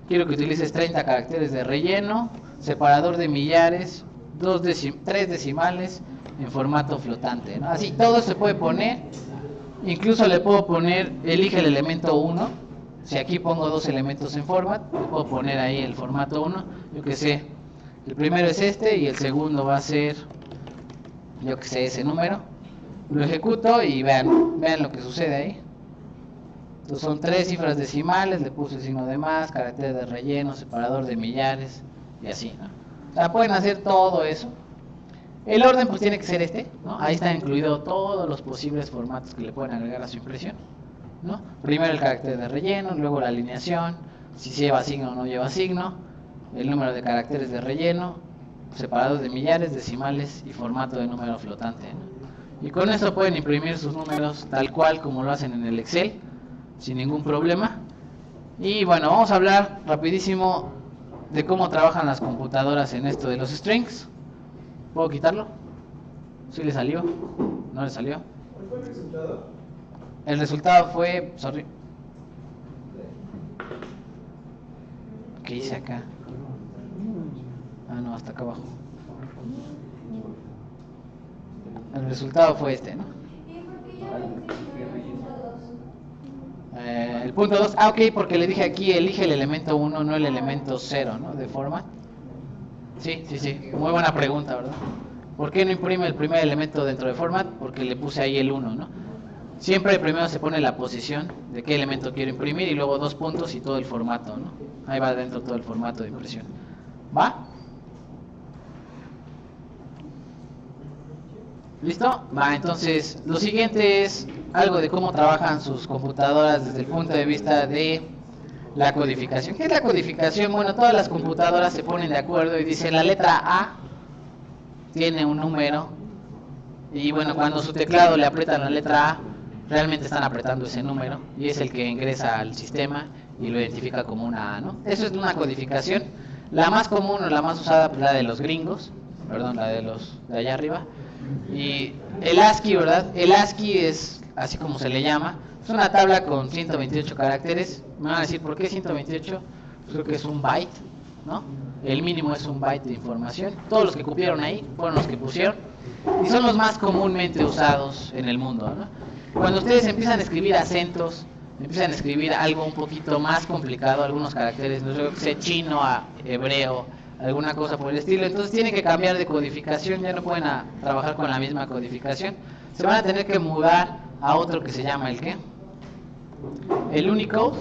Quiero que utilices 30 caracteres de relleno, separador de millares, 3 decimales en formato flotante, ¿no? Así todo se puede poner. Incluso le puedo poner, elige el elemento 1. Si aquí pongo 2 elementos en format, le puedo poner ahí el formato 1. Yo que sé, el primero es este y el segundo va a ser, yo que sé, ese número. Lo ejecuto y vean lo que sucede ahí. Entonces son 3 cifras decimales, le puse el signo de más, carácter de relleno, separador de millares y así, ¿no? O sea, pueden hacer todo eso. El orden pues tiene que ser este, ¿no? Ahí están incluidos todos los posibles formatos que le pueden agregar a su impresión, ¿no? Primero el carácter de relleno, luego la alineación, si lleva signo o no lleva signo, el número de caracteres de relleno, separados de millares, decimales y formato de número flotante, ¿no? Y con esto pueden imprimir sus números tal cual como lo hacen en el Excel, sin ningún problema. Y bueno, vamos a hablar rapidísimo de cómo trabajan las computadoras en esto de los strings. ¿Puedo quitarlo? ¿Sí le salió? ¿No le salió? ¿Cuál fue el resultado? El resultado fue... ¿Qué hice acá? No, hasta acá abajo. El resultado fue este, ¿no? El punto 2, ok, porque le dije aquí, elige el elemento 1, no el elemento 0, ¿no? De format. Sí, muy buena pregunta, ¿verdad? ¿Por qué no imprime el primer elemento dentro de format? Porque le puse ahí el 1, ¿no? Siempre primero se pone la posición de qué elemento quiero imprimir y luego 2 puntos y todo el formato, ¿no? Ahí va dentro todo el formato de impresión. ¿Va? ¿Listo? Va, entonces, lo siguiente es algo de cómo trabajan sus computadoras desde el punto de vista de la codificación. ¿Qué es la codificación? Bueno, todas las computadoras se ponen de acuerdo y dicen la letra A tiene un número y bueno, cuando su teclado le aprietan la letra A, realmente están apretando ese número y es el que ingresa al sistema y lo identifica como una A, ¿no? Eso es una codificación. La más común o la más usada, pues la de los gringos, perdón, la de los de allá arriba. Y el ASCII, ¿verdad? El ASCII es así como se le llama. Es una tabla con 128 caracteres. Me van a decir, ¿por qué 128? Pues creo que es un byte, ¿no? el mínimo es 1 byte de información. Todos los que cupieron ahí fueron los que pusieron y son los más comúnmente usados en el mundo, ¿no? Cuando ustedes empiezan a escribir acentos, empiezan a escribir algo un poquito más complicado, algunos caracteres, no sé, chino a hebreo, alguna cosa por el estilo, entonces tienen que cambiar de codificación, ya no pueden trabajar con la misma codificación, se van a tener que mudar a otro que se llama el ¿qué? El Unicode.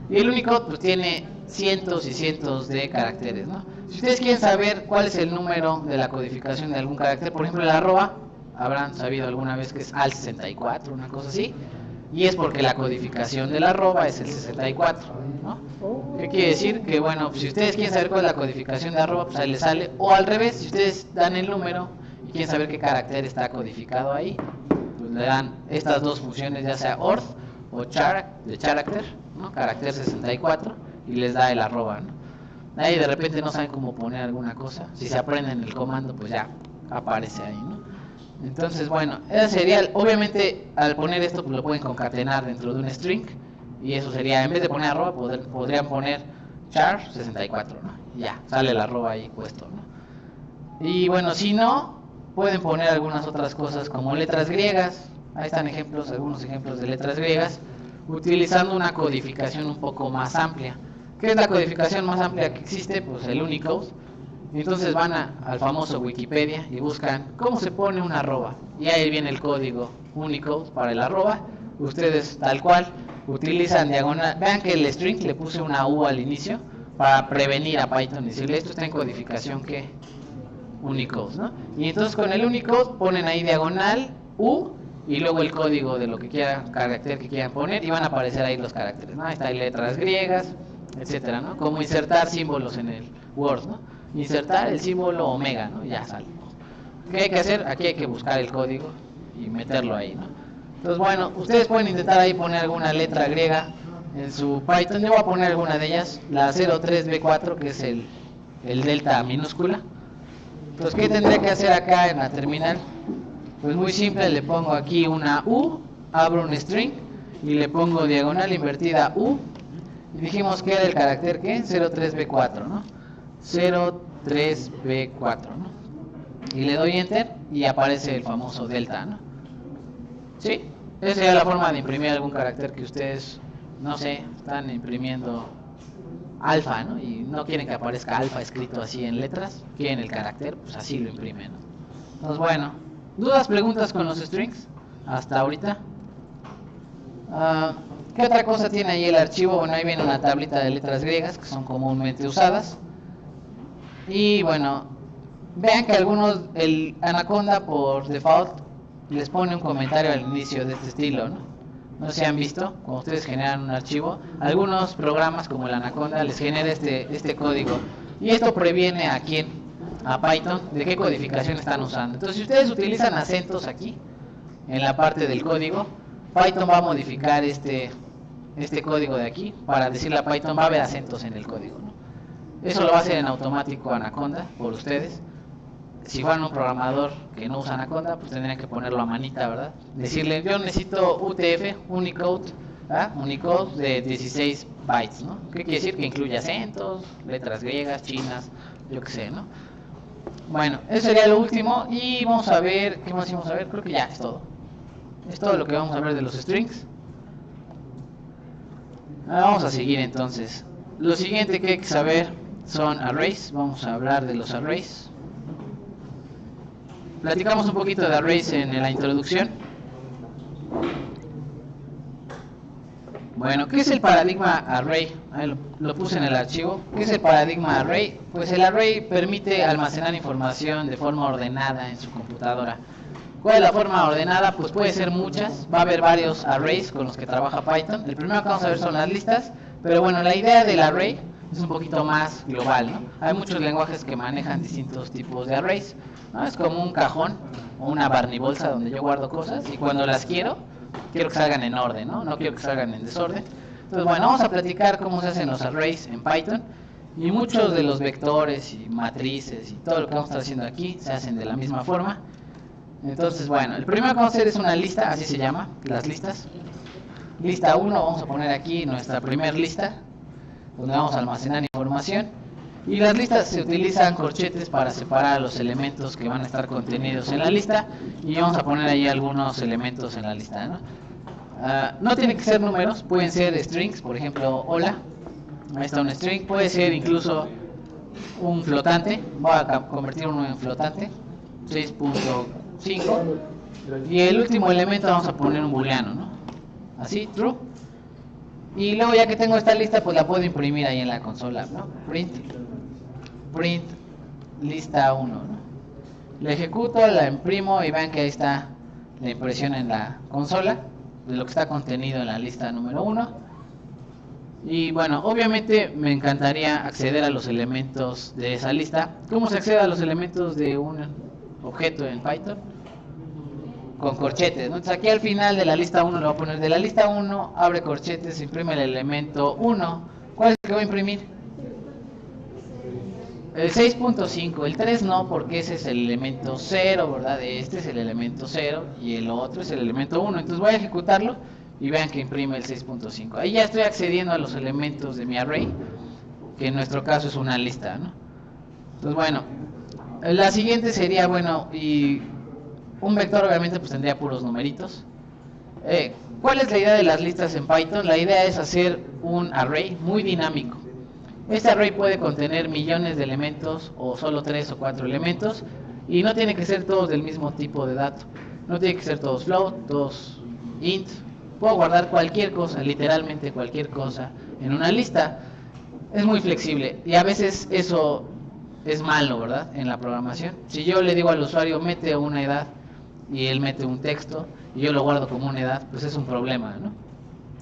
Y el Unicode pues tiene cientos y cientos de caracteres, ¿no? Si ustedes quieren saber cuál es el número de la codificación de algún carácter, por ejemplo el arroba, habrán sabido alguna vez que es al 64, una cosa así, y es porque la codificación del arroba es el 64, ¿no? ¿Qué quiere decir? Que bueno, si ustedes quieren saber cuál es la codificación de arroba, pues ahí les sale, o al revés, si ustedes dan el número y quieren saber qué carácter está codificado ahí, pues le dan estas dos funciones, ya sea orth o de character, ¿no? Carácter 64, y les da el arroba, ¿no? Ahí de repente no saben cómo poner alguna cosa, si se aprenden el comando pues ya aparece ahí, ¿no? Entonces bueno, ese sería, obviamente al poner esto pues lo pueden concatenar dentro de un string, y eso sería, en vez de poner arroba podrían poner char 64, ¿no? Y ya, sale el arroba ahí puesto, ¿no? Y bueno, si no, pueden poner algunas otras cosas como letras griegas. Ahí están ejemplos, algunos ejemplos de letras griegas, utilizando una codificación un poco más amplia. ¿Qué es la codificación más amplia que existe? Pues el Unicode. Entonces van al famoso Wikipedia y buscan cómo se pone una arroba. Y ahí viene el código Unicode para el arroba. Ustedes tal cual utilizan diagonal. Vean que el string le puse una U al inicio para prevenir a Python y decirle esto está en codificación que Unicode, ¿no? Y entonces con el Unicode ponen ahí diagonal U y luego el código de lo que quieran, carácter que quieran poner, y van a aparecer ahí los caracteres, ¿no? Ahí está, hay letras griegas, etcétera, ¿no? Como insertar símbolos en el Word, ¿no? Insertar el símbolo omega, ¿no? Ya sale. ¿Qué hay que hacer? Aquí hay que buscar el código y meterlo ahí, ¿no? Entonces, bueno, ustedes pueden intentar ahí poner alguna letra griega en su Python. Yo voy a poner alguna de ellas, la 03B4, que es el delta minúscula. Entonces, ¿qué tendría que hacer acá en la terminal? Pues muy simple, le pongo aquí una U, abro un string y le pongo diagonal invertida U, y dijimos que era el carácter ¿qué? 03B4, ¿no? 03B4, ¿no? Y le doy enter y aparece el famoso delta, ¿no? ¿Sí? Esa sería la forma de imprimir algún carácter que ustedes, no sé, están imprimiendo alfa, ¿no? Y no quieren que aparezca alfa escrito así en letras, quieren el carácter, pues así lo imprimen, ¿no? Entonces, bueno, ¿dudas, preguntas con los strings hasta ahorita? ¿Qué otra cosa tiene ahí el archivo? Bueno, ahí viene una tablita de letras griegas que son comúnmente usadas. Y bueno, vean que algunos, el Anaconda por default les pone un comentario al inicio de este estilo, ¿no? No sé si han visto, cuando ustedes generan un archivo, algunos programas como el Anaconda les genera este código. Y esto previene a quién, a Python, de qué codificación están usando. Entonces, si ustedes utilizan acentos aquí, en la parte del código, Python va a modificar este código de aquí, para decirle a Python, va a haber acentos en el código, ¿no? Eso lo va a hacer en automático Anaconda, por ustedes. Si fueran un programador que no usa Anaconda, pues tendrían que ponerlo a manita, ¿verdad? Decirle, yo necesito UTF, Unicode, ¿ah? Unicode de 16 bytes, ¿no? ¿Qué quiere decir? Que incluye acentos, letras griegas, chinas, yo qué sé, ¿no? Bueno, eso sería lo último. Y vamos a ver, ¿qué más íbamos a ver? Creo que ya es todo. Es todo lo que vamos a ver de los strings. Vamos a seguir entonces. Lo siguiente que hay que saber son arrays. Vamos a hablar de los arrays. Platicamos un poquito de arrays en la introducción. Bueno, ¿qué es el paradigma array? Ahí lo puse en el archivo. ¿Qué es el paradigma array? Pues el array permite almacenar información de forma ordenada en su computadora. ¿Cuál es la forma ordenada? Pues puede ser muchas. Va a haber varios arrays con los que trabaja Python. El primero que vamos a ver son las listas. Pero bueno, la idea del array es un poquito más global, ¿no? Hay muchos lenguajes que manejan distintos tipos de arrays, ¿no? Es como un cajón o una barnibolsa donde yo guardo cosas y cuando las quiero que salgan en orden, ¿no? No quiero que salgan en desorden. Entonces, bueno, vamos a platicar cómo se hacen los arrays en Python. Y muchos de los vectores y matrices y todo lo que vamos a estar haciendo aquí se hacen de la misma forma. Entonces, bueno, el primero que vamos a hacer es una lista, así se llama, las listas. Lista 1, vamos a poner aquí nuestra primer lista, donde vamos a almacenar información. Y las listas se utilizan corchetes para separar los elementos que van a estar contenidos en la lista, y vamos a poner ahí algunos elementos en la lista, ¿no? No tiene que ser números, pueden ser strings, por ejemplo, hola, ahí está un string, puede ser incluso un flotante, voy a convertir uno en flotante, 6.5, y el último elemento vamos a poner un booleano, ¿no? Así, true. Y luego ya que tengo esta lista, pues la puedo imprimir ahí en la consola, ¿no? Print lista 1, ¿no? La ejecuto, la imprimo y vean que ahí está la impresión en la consola de lo que está contenido en la lista número 1. Y bueno, obviamente me encantaría acceder a los elementos de esa lista. ¿Cómo se accede a los elementos de un objeto en Python? Con corchetes, ¿no? Entonces aquí al final de la lista 1 le voy a poner de la lista 1, abre corchetes, imprime el elemento 1. ¿Cuál es el que voy a imprimir? El 6.5, el 3 no, porque ese es el elemento 0, ¿verdad? Este es el elemento 0 y el otro es el elemento 1. Entonces voy a ejecutarlo y vean que imprime el 6.5. Ahí ya estoy accediendo a los elementos de mi array, que en nuestro caso es una lista, ¿no? Entonces bueno, la siguiente sería, bueno, y un vector obviamente pues tendría puros numeritos. ¿Cuál es la idea de las listas en Python? La idea es hacer un array muy dinámico. Este array puede contener millones de elementos o solo 3 o 4 elementos, y no tiene que ser todos del mismo tipo de dato. No tiene que ser todos float, todos int. Puedo guardar cualquier cosa, literalmente cualquier cosa en una lista. Es muy flexible y a veces eso es malo, ¿verdad? En la programación. Si yo le digo al usuario mete una edad y él mete un texto y yo lo guardo como una edad, pues es un problema, ¿no?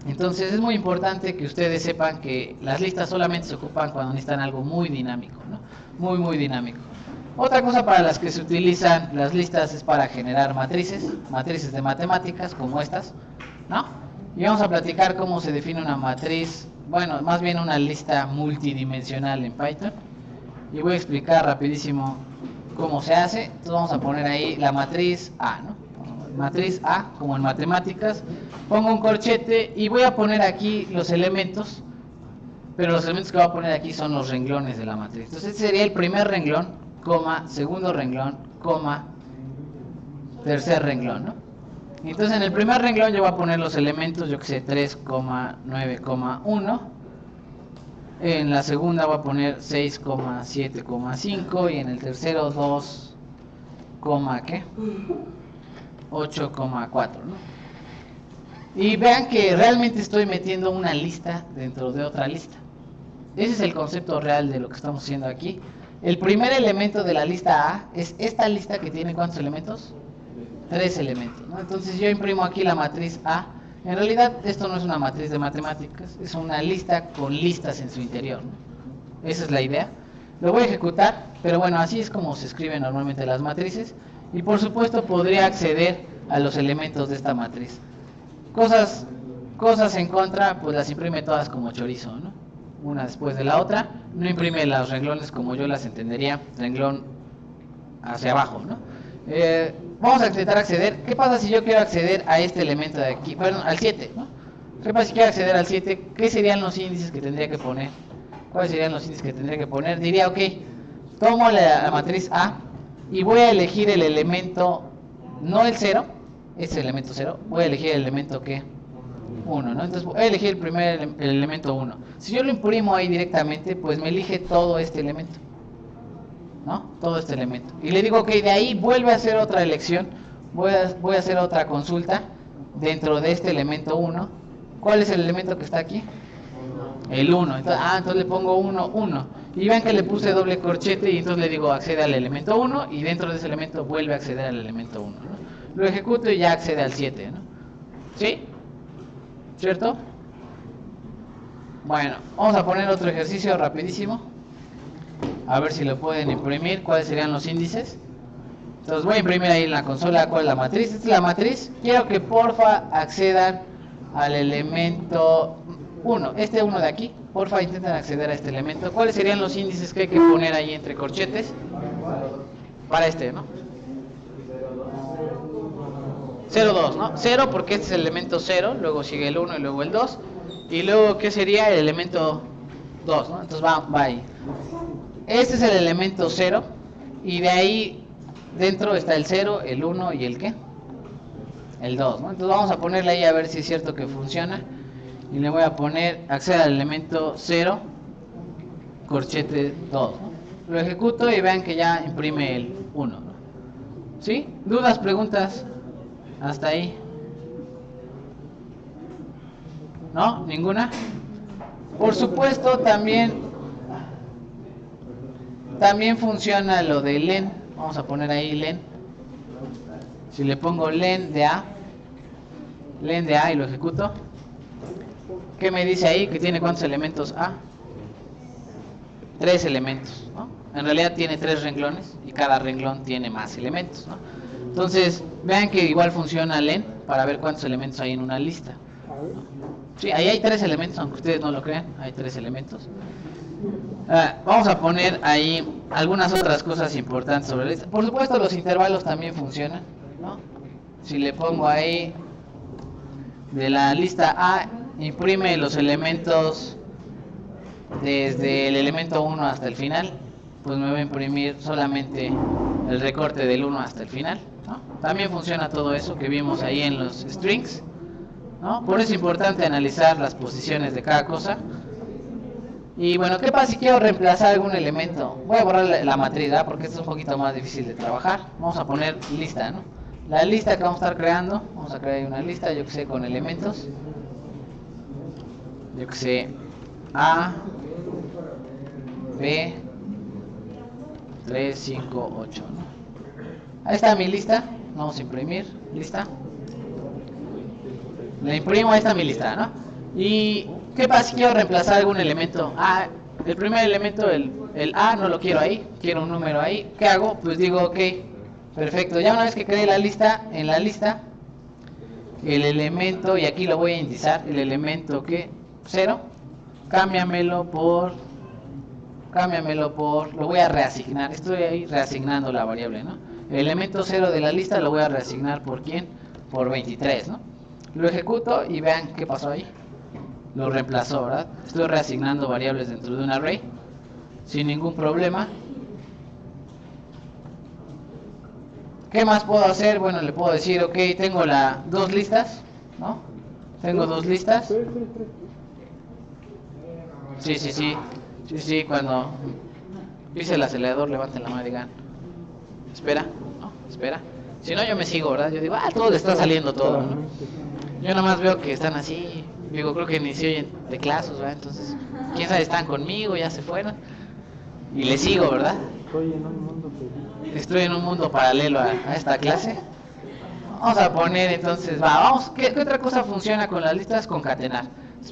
Entonces es muy importante que ustedes sepan que las listas solamente se ocupan cuando necesitan algo muy dinámico, ¿no? Muy dinámico. Otra cosa para las que se utilizan las listas es para generar matrices de matemáticas como estas, ¿no? Y vamos a platicar cómo se define una matriz, bueno, más bien una lista multidimensional en Python. Y voy a explicar rapidísimo cómo se hace. Entonces vamos a poner ahí la matriz A, ¿no? Matriz A, como en matemáticas. Pongo un corchete y voy a poner aquí los elementos, pero los elementos que voy a poner aquí son los renglones de la matriz. Entonces este sería el primer renglón, coma, segundo renglón, coma, tercer renglón, ¿no? Entonces en el primer renglón yo voy a poner los elementos, yo que sé, 3,9,1. En la segunda voy a poner 6,7,5 y en el tercero 2, ¿qué? 8,4, ¿no? Y vean que realmente estoy metiendo una lista dentro de otra lista. Ese es el concepto real de lo que estamos haciendo aquí. El primer elemento de la lista A es esta lista que tiene ¿cuántos elementos? 3 elementos, ¿no? Entonces yo imprimo aquí la matriz A. En realidad esto no es una matriz de matemáticas, es una lista con listas en su interior, ¿no? Esa es la idea. Lo voy a ejecutar, pero bueno, así es como se escriben normalmente las matrices. Y por supuesto podría acceder a los elementos de esta matriz. Cosas en contra, pues las imprime todas como chorizo, ¿no? Una después de la otra. No imprime los renglones como yo las entendería, renglón hacia abajo, ¿no? Vamos a intentar acceder. ¿Qué pasa si yo quiero acceder a este elemento de aquí? Bueno, al 7, ¿no? ¿Qué pasa si quiero acceder al 7? ¿Qué serían los índices que tendría que poner? ¿Cuáles serían los índices que tendría que poner? Diría, ok, tomo la matriz A y voy a elegir el elemento, no el 0, este es el elemento 0, voy a elegir el elemento ¿qué? 1, ¿no? Entonces voy a elegir el elemento 1. Si yo lo imprimo ahí directamente, pues me elige todo este elemento, ¿no? Todo este elemento. Y le digo, ok, de ahí vuelve a hacer otra elección, voy a hacer otra consulta dentro de este elemento 1. ¿Cuál es el elemento que está aquí? El 1. Entonces le pongo 1, 1. Y vean que le puse doble corchete y entonces le digo accede al elemento 1 y dentro de ese elemento vuelve a acceder al elemento 1, ¿no? Lo ejecuto y ya accede al 7, ¿no? ¿Sí? ¿Cierto? Bueno, vamos a poner otro ejercicio rapidísimo. A ver si lo pueden imprimir. ¿Cuáles serían los índices? Entonces voy a imprimir ahí en la consola cuál es la matriz. Esta es la matriz. Quiero que porfa accedan al elemento 1. Este 1 de aquí. Porfa intenten acceder a este elemento. ¿Cuáles serían los índices que hay que poner ahí entre corchetes? Para este, ¿no? 0, 2, ¿no? 0 porque este es el elemento 0, luego sigue el 1 y luego el 2. Y luego, ¿qué sería el elemento 2, ¿no? Entonces va ahí. Este es el elemento 0 y de ahí dentro está el 0, el 1 y el ¿qué? El 2, ¿no? Entonces vamos a ponerle ahí a ver si es cierto que funciona. Y le voy a poner acceder al elemento 0, corchete 2, ¿no? Lo ejecuto y vean que ya imprime el 1, ¿no? ¿Sí? ¿Dudas, preguntas? Hasta ahí. ¿No? ¿Ninguna? Por supuesto, también funciona lo de len. Vamos a poner ahí len. Si le pongo len de A y lo ejecuto, ¿qué me dice ahí? Que tiene ¿cuántos elementos A? 3 elementos, ¿no? En realidad tiene 3 renglones y cada renglón tiene más elementos, ¿no? Entonces, vean que igual funciona len para ver cuántos elementos hay en una lista, ¿no? Sí, ahí hay 3 elementos, aunque ustedes no lo crean, hay 3 elementos. Vamos a poner ahí algunas otras cosas importantes sobre la lista. Por supuesto, los intervalos también funcionan, ¿no? Si le pongo ahí de la lista A, imprime los elementos desde el elemento 1 hasta el final, pues me va a imprimir solamente el recorte del 1 hasta el final, ¿no? También funciona todo eso que vimos ahí en los strings, ¿no? Por eso es importante analizar las posiciones de cada cosa. Y bueno, ¿qué pasa si quiero reemplazar algún elemento? Voy a borrar la matriz, ¿verdad? Porque esto es un poquito más difícil de trabajar. Vamos a poner lista, ¿no? La lista que vamos a estar creando, vamos a crear una lista, yo que sé, con elementos. Yo que sé, A, B, 3, 5, 8, ¿no? Ahí está mi lista. Vamos a imprimir, lista. Le imprimo, ahí está mi lista, ¿no? Y ¿qué pasa si quiero reemplazar algún elemento? El primer elemento, el A, no lo quiero ahí, quiero un número ahí. ¿Qué hago? Pues digo, ok, perfecto. Ya una vez que creé la lista, en la lista, el elemento, y aquí lo voy a indizar, el elemento que 0, cámbiamelo por, lo voy a reasignar. Estoy ahí reasignando la variable, ¿no? El elemento 0 de la lista lo voy a reasignar por ¿quién? Por 23, ¿no? Lo ejecuto y vean qué pasó ahí. Lo reemplazó, ¿verdad? Estoy reasignando variables dentro de un array sin ningún problema. ¿Qué más puedo hacer? Bueno, le puedo decir, ok, tengo dos listas, ¿no? Tengo 2 listas. Sí, cuando pise el acelerador, levanten la mano y digan, espera, ¿no? Espera. Si no, yo me sigo, ¿verdad? Yo digo, todo le está saliendo todo, ¿no? Yo nada más veo que están así. Digo, creo que ni se oyen teclazos, ¿verdad? Entonces, quién sabe, están conmigo, ya se fueron. Y les sigo, ¿verdad? Estoy en un mundo paralelo a esta clase. Vamos a poner entonces, vamos, ¿qué otra cosa funciona con las listas? Concatenar.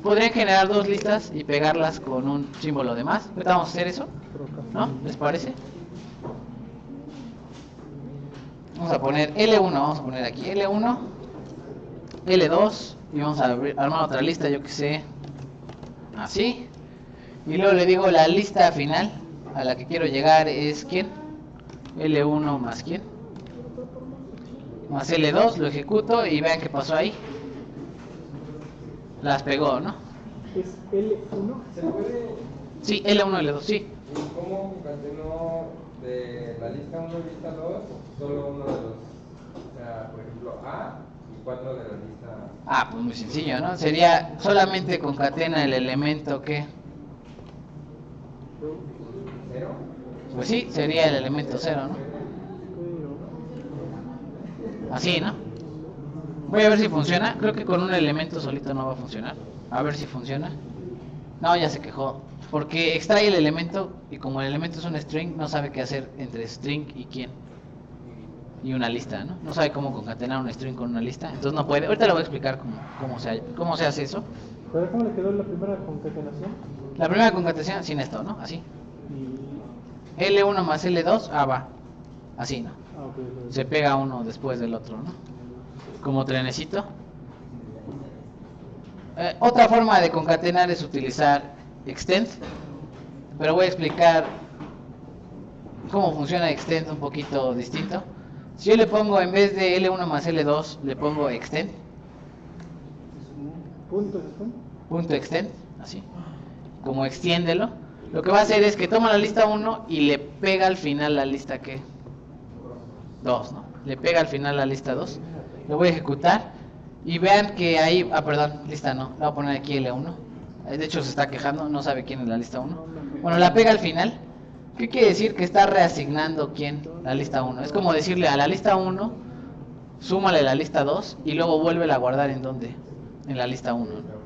Podrían generar 2 listas y pegarlas con un símbolo de más. Ahorita vamos a hacer eso, ¿no? ¿Les parece? Vamos a poner L1, vamos a poner aquí L1, L2, y vamos a armar otra lista, yo que sé, así. Y luego le digo la lista final a la que quiero llegar es ¿quién? L1 más ¿quién? Más L2, lo ejecuto y vean qué pasó ahí. Las pegó, ¿no? ¿Es L1? ¿Se puede? Sí, L1, L2, sí. ¿Cómo concatenó de la lista 1 y lista 2 solo uno de los? O sea, por ejemplo, A y 4 de la lista. Pues muy sencillo, ¿no? Sería solamente concatena el elemento que... ¿0? Pues sí, sería el elemento 0, ¿no? Así, ¿no? Voy a ver si funciona. Creo que con un elemento solito no va a funcionar. A ver si funciona. No, ya se quejó. Porque extrae el elemento y como el elemento es un string, no sabe qué hacer entre string y quién. Y una lista, ¿no? No sabe cómo concatenar un string con una lista. Entonces no puede. Ahorita le voy a explicar cómo se hace eso. ¿Pero cómo le quedó la primera concatenación? La primera concatenación sin esto, ¿no? Así. L1 más L2, va. Así, ¿no? Okay. Se pega uno después del otro, ¿no? Como trenecito. Otra forma de concatenar es utilizar extend, pero voy a explicar cómo funciona extend un poquito distinto. Si yo le pongo, en vez de L1 más L2, le pongo extend. ¿Punto extend? Punto extend, así. Como extiéndelo. Lo que va a hacer es que toma la lista 1 y le pega al final la lista, ¿qué? 2, ¿no? Le pega al final la lista 2. Lo voy a ejecutar y vean que ahí, perdón, lista no, le voy a poner aquí L1. De hecho se está quejando, no sabe quién es la lista 1. Bueno, la pega al final. ¿Qué quiere decir? Que está reasignando quién, la lista 1. Es como decirle a la lista 1, súmale la lista 2 y luego vuélvela a guardar en dónde, en la lista 1, ¿no?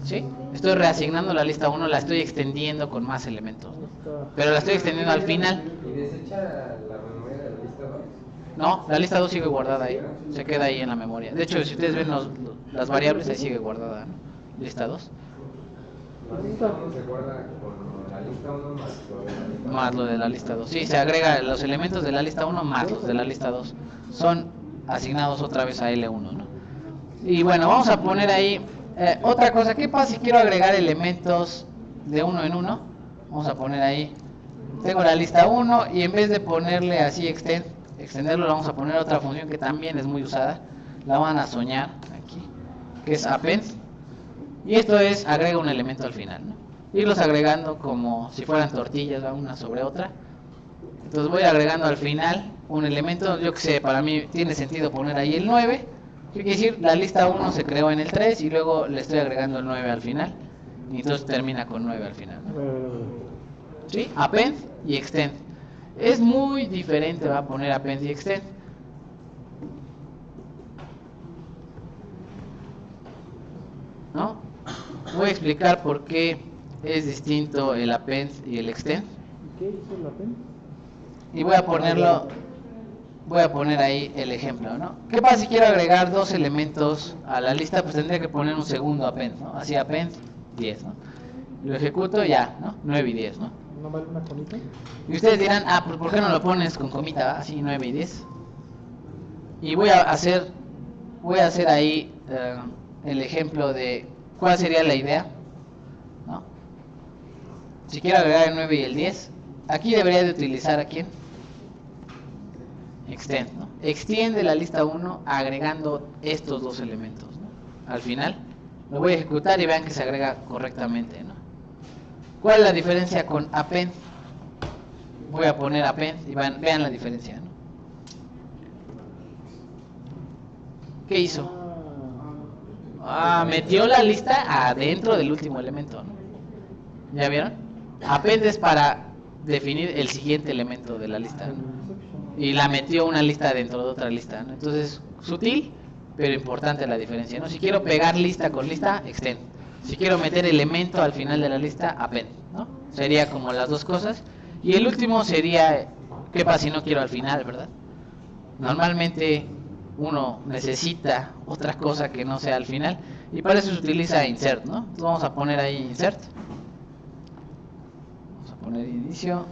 ¿Sí? Estoy reasignando la lista 1, la estoy extendiendo con más elementos, ¿no? Pero la estoy extendiendo al final. ¿Y desecha la memoria de la lista 2? No, la lista 2 sigue guardada ahí, se queda ahí en la memoria. De hecho, si ustedes ven las variables, ahí sigue guardada, ¿no? Lista 2. La lista 1 se guarda con la lista 1 Más lo de la lista 2. Sí, se agrega los elementos de la lista 1 más los de la lista 2. Son asignados otra vez a L1, ¿no? Y bueno, vamos a poner ahí otra cosa. ¿Qué pasa si quiero agregar elementos de uno en uno? Vamos a poner ahí. Tengo la lista 1 y en vez de ponerle así extenderlo, vamos a poner otra función que también es muy usada. La van a soñar aquí, que es append. Y esto es, agrega un elemento al final, ¿no? Irlos agregando como si fueran tortillas, ¿va? Una sobre otra. Entonces voy agregando al final un elemento. Yo que sé, para mí tiene sentido poner ahí el 9. ¿Qué quiere decir? La lista 1 se creó en el 3 y luego le estoy agregando el 9 al final. Y entonces termina con 9 al final, ¿no? ¿Sí? Append y extend. Es muy diferente, va a poner append y extend. ¿No? Voy a explicar por qué es distinto el append y el extend. ¿Qué hizo el append? Y voy a poner ahí el ejemplo, ¿no? ¿Qué pasa si quiero agregar dos elementos a la lista? Pues tendría que poner un segundo append, ¿no? Así append 10, ¿no? Lo ejecuto ya, ¿no? 9 y 10, ¿no? ¿No vale una comita? Y ustedes dirán, pues ¿por qué no lo pones con comita, ¿va? Así 9 y 10? Y voy a hacer ahí el ejemplo de cuál sería la idea, ¿no? Si quiero agregar el 9 y el 10, aquí debería de utilizar ¿a quién? Extend, ¿no? Extiende la lista 1 agregando estos dos elementos, ¿no? Al final lo voy a ejecutar y vean que se agrega correctamente, ¿no? ¿Cuál es la diferencia con append? Voy a poner append y vean la diferencia, ¿no? ¿Qué hizo? Metió la lista adentro del último elemento, ¿no? ¿Ya vieron? Append es para definir el siguiente elemento de la lista, ¿no? Y la metió una lista dentro de otra lista, ¿no? Entonces, sutil, pero importante la diferencia, ¿no? Si quiero pegar lista con lista, extend. Si quiero meter elemento al final de la lista, append, ¿no? Sería como las dos cosas. Y el último sería, ¿qué pasa si no quiero al final, verdad? Normalmente uno necesita otra cosa que no sea al final, y para eso se utiliza insert, ¿no? Entonces vamos a poner ahí insert. Vamos a poner inicio.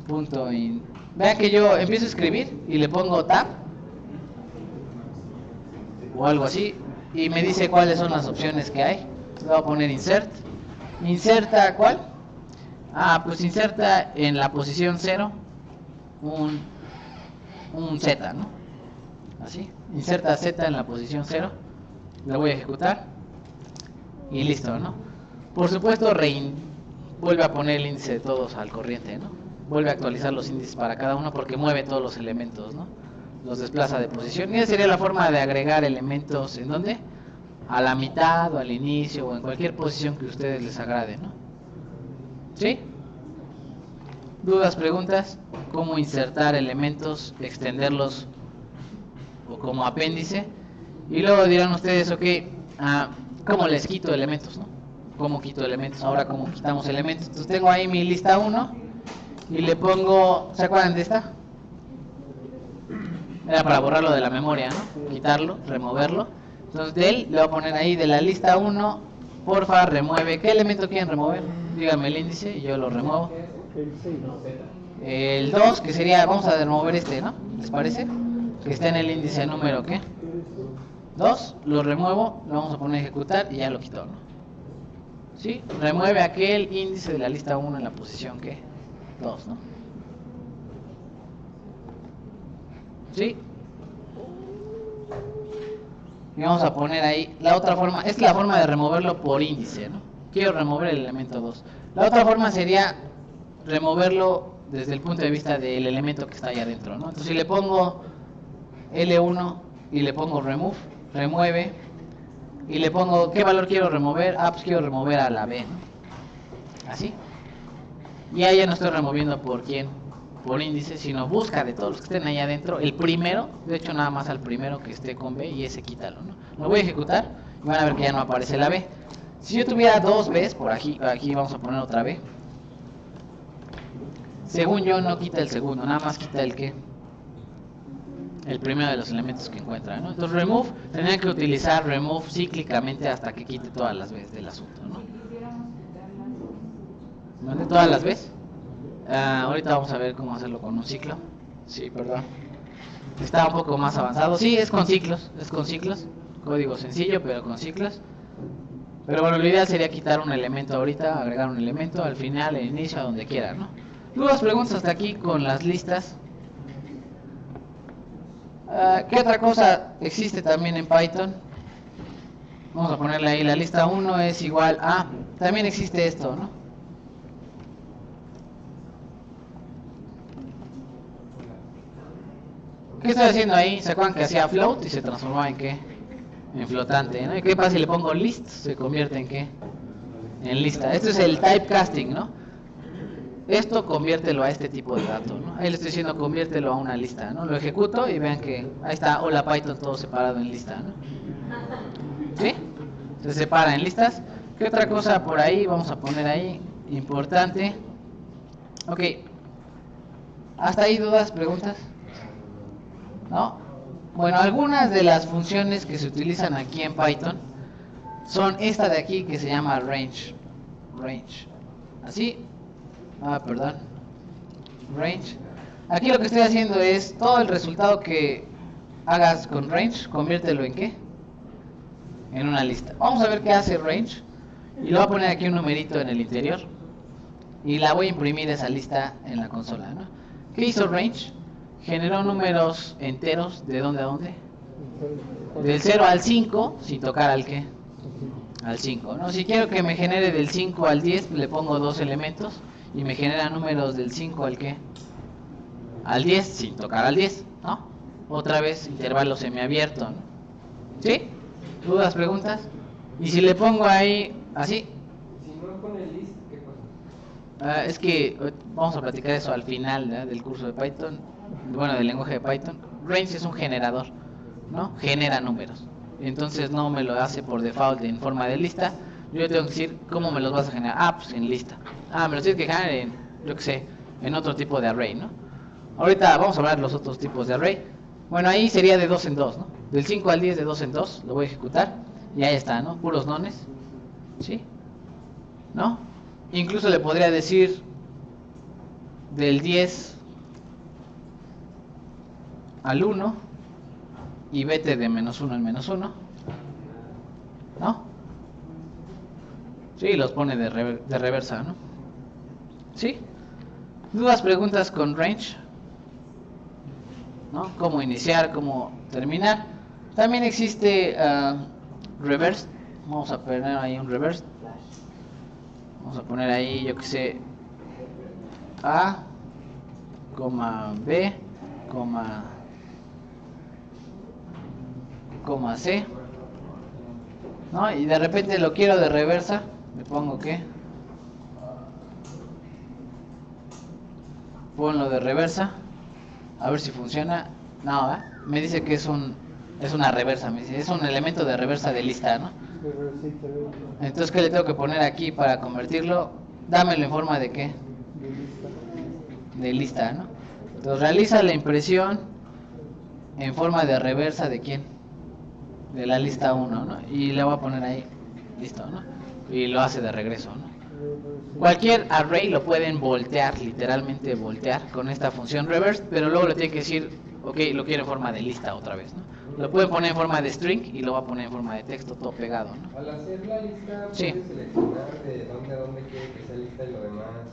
Punto in. Vean que yo empiezo a escribir y le pongo tab o algo así y me dice cuáles son las opciones que hay. Le voy a poner insert. ¿Inserta cuál? Pues inserta en la posición 0 un Z, ¿no? Así. Inserta Z en la posición 0. Lo voy a ejecutar y listo, ¿no? Por supuesto, vuelve a poner el índice de todos al corriente, ¿no? Vuelve a actualizar los índices para cada uno porque mueve todos los elementos, ¿no? Los desplaza de posición. Y esa sería la forma de agregar elementos, ¿en dónde? A la mitad o al inicio o en cualquier posición que a ustedes les agrade, ¿no? ¿Sí? ¿Dudas, preguntas? ¿Cómo insertar elementos, extenderlos o como apéndice? Y luego dirán ustedes, ok, ¿cómo les quito elementos, no? ¿Cómo quito elementos? Ahora, ¿cómo quitamos elementos? Entonces tengo ahí mi lista 1 y le pongo, ¿se acuerdan de esta? Era para borrarlo de la memoria, ¿no? Quitarlo, removerlo. Entonces de él le voy a poner ahí de la lista 1, porfa, remueve. ¿Qué elemento quieren remover? Díganme el índice y yo lo remuevo. El 6. El 2, que sería, vamos a remover este, ¿no? ¿Les parece? Que está en el índice número, ¿qué? 2, lo remuevo, lo vamos a poner a ejecutar y ya lo quitó, ¿no? ¿Sí? Remueve aquel índice de la lista 1 en la posición, ¿qué? 2, ¿no? ¿Sí? Y vamos a poner ahí la otra forma. Esta es la forma de removerlo por índice, ¿no? quiero remover el elemento 2. La otra forma sería removerlo desde el punto de vista del elemento que está ahí adentro, ¿no? Entonces si le pongo L1 y le pongo remove, remueve, y le pongo ¿qué valor quiero remover? Ah, pues quiero remover a la B, ¿no? Así. Y ahí ya no estoy removiendo por quién, por índice, sino busca de todos los que estén ahí adentro, el primero, de hecho nada más al primero que esté con B y ese quítalo, ¿no? Lo voy a ejecutar y van a ver que ya no aparece la B. Si yo tuviera dos Bs, por aquí vamos a poner otra B. Según yo no quita el segundo, nada más quita el que, el primero de los elementos que encuentra, ¿no? Entonces remove, tendría que utilizar remove cíclicamente hasta que quite todas las Bs del asunto, ¿no? ¿Dónde todas las Bs? Ahorita vamos a ver cómo hacerlo con un ciclo. Sí, perdón. Está un poco más avanzado. Sí, es con ciclos, código sencillo, pero con ciclos. Pero bueno, lo ideal sería quitar un elemento ahorita, agregar un elemento al final, al inicio, a donde quiera, ¿no? Dudas, preguntas hasta aquí con las listas. ¿Qué otra cosa existe también en Python? Vamos a ponerle ahí, la lista 1 es igual a... También existe esto, ¿no? ¿Qué estoy haciendo ahí? ¿Se acuerdan que hacía float y se transformaba en qué? En flotante, ¿no? ¿Y qué pasa si le pongo list? Se convierte en qué? En lista. Esto es el typecasting, ¿no? Esto conviértelo a este tipo de dato, ¿no? Ahí le estoy diciendo conviértelo a una lista, ¿no? Lo ejecuto y vean que ahí está hola Python todo separado en lista, ¿no? ¿Sí? Se separa en listas. ¿Qué otra cosa por ahí vamos a poner ahí? Importante. Ok. ¿Hasta ahí dudas, preguntas? ¿No? Bueno, algunas de las funciones que se utilizan aquí en Python son esta de aquí que se llama range. Así. Perdón. Range. Aquí lo que estoy haciendo es todo el resultado que hagas con range, conviértelo en ¿qué? En una lista. Vamos a ver qué hace range. Y le voy a poner aquí un numerito en el interior. Y la voy a imprimir esa lista en la consola, ¿no? ¿Qué hizo range? Generó números enteros, ¿de dónde a dónde? Del 0 al 5, sin tocar al ¿qué? Al 5, ¿no? Si quiero que me genere del 5 al 10, le pongo dos elementos y me genera números del 5 al ¿qué? Al 10, sin tocar al 10, ¿no? Otra vez, intervalo semiabierto, ¿no? ¿Sí? ¿Dudas, preguntas? Y si le pongo ahí, así. Si no pone list, ¿qué pasa? Es que vamos a platicar eso al final, ¿verdad? Del curso de Python, bueno, del lenguaje de Python. Range es un generador, ¿no? Genera números. Entonces no me lo hace por default en forma de lista. Yo tengo que decir cómo me los vas a generar. Ah, pues en lista. Me los tienes que generar en, yo qué sé, en otro tipo de array, ¿no? Ahorita vamos a hablar de los otros tipos de array. Bueno, ahí sería de 2 en 2, ¿no? Del 5 al 10 de 2 en 2 lo voy a ejecutar. Y ahí está, ¿no? Puros nones. ¿Sí? ¿No? Incluso le podría decir del 10 al 1 y vete de menos 1 al menos 1, ¿no? Sí, los pone de reversa, ¿no? ¿Sí? ¿Dudas, preguntas con range? ¿No? ¿Cómo iniciar, cómo terminar? También existe reverse. Vamos a poner ahí un reverse. Vamos a poner ahí, yo que sé, A, B, C, ¿no? Y de repente lo quiero de reversa, le pongo ¿qué? Ponlo de reversa, a ver si funciona. No, me dice que es una reversa, me dice, es un elemento de reversa de lista, ¿no? Entonces, ¿qué le tengo que poner aquí para convertirlo? Dámelo en forma de ¿qué? De lista, ¿no? Entonces realiza la impresión en forma de reversa ¿de quién? De la lista 1, ¿no? Y le voy a poner ahí, listo, ¿no? Y lo hace de regreso, ¿no? Cualquier array lo pueden voltear, literalmente voltear con esta función reverse, pero luego le tiene que decir, ok, lo quiero en forma de lista otra vez, ¿no? Lo pueden poner en forma de string y lo va a poner en forma de texto todo pegado, ¿no? Al hacer la lista, Sí. puedes seleccionar de dónde a dónde quiere que sea lista y lo demás.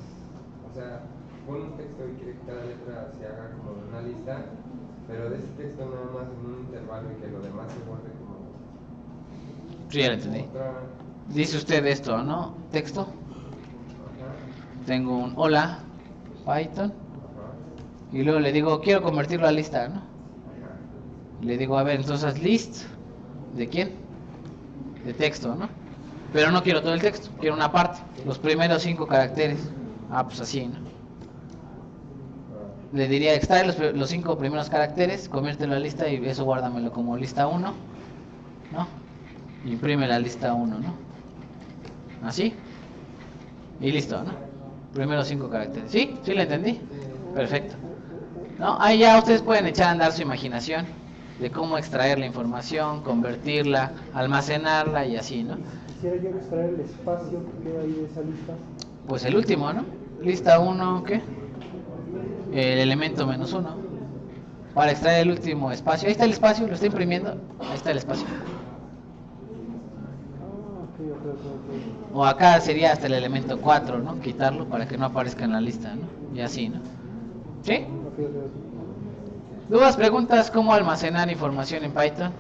O sea, pone un texto y quiere que cada letra se haga como una lista, pero de ese texto nada más en un intervalo y que lo demás se guarde como... Sí, ya lo entendí. Otra... dice usted esto, ¿no? Texto. Tengo un hola, Python. Y luego le digo, quiero convertirlo a lista, ¿no? Le digo, a ver, entonces list, ¿de quién? De texto, ¿no? Pero no quiero todo el texto, quiero una parte, los primeros 5 caracteres. Ah, pues así, ¿no? Le diría, extrae los 5 primeros caracteres, conviértelo a lista y eso guárdamelo como lista 1, ¿no? Imprime la lista 1, ¿no? Así. Y listo, ¿no? Primeros 5 caracteres. ¿Sí? ¿Sí le entendí? Perfecto. ¿No? Ahí ya ustedes pueden echar a andar su imaginación de cómo extraer la información, convertirla, almacenarla y así, ¿no? Quisiera yo extraer el espacio que queda ahí de esa lista. Pues el último, ¿no? Lista 1, ¿qué? El elemento -1. Para extraer el último espacio. Ahí está el espacio, lo está imprimiendo. Ahí está el espacio. Ok. O acá sería hasta el elemento 4, ¿no? Quitarlo para que no aparezca en la lista, ¿no? Y así, ¿no? ¿Sí? ¿Dudas, preguntas? ¿Cómo almacenar información en Python?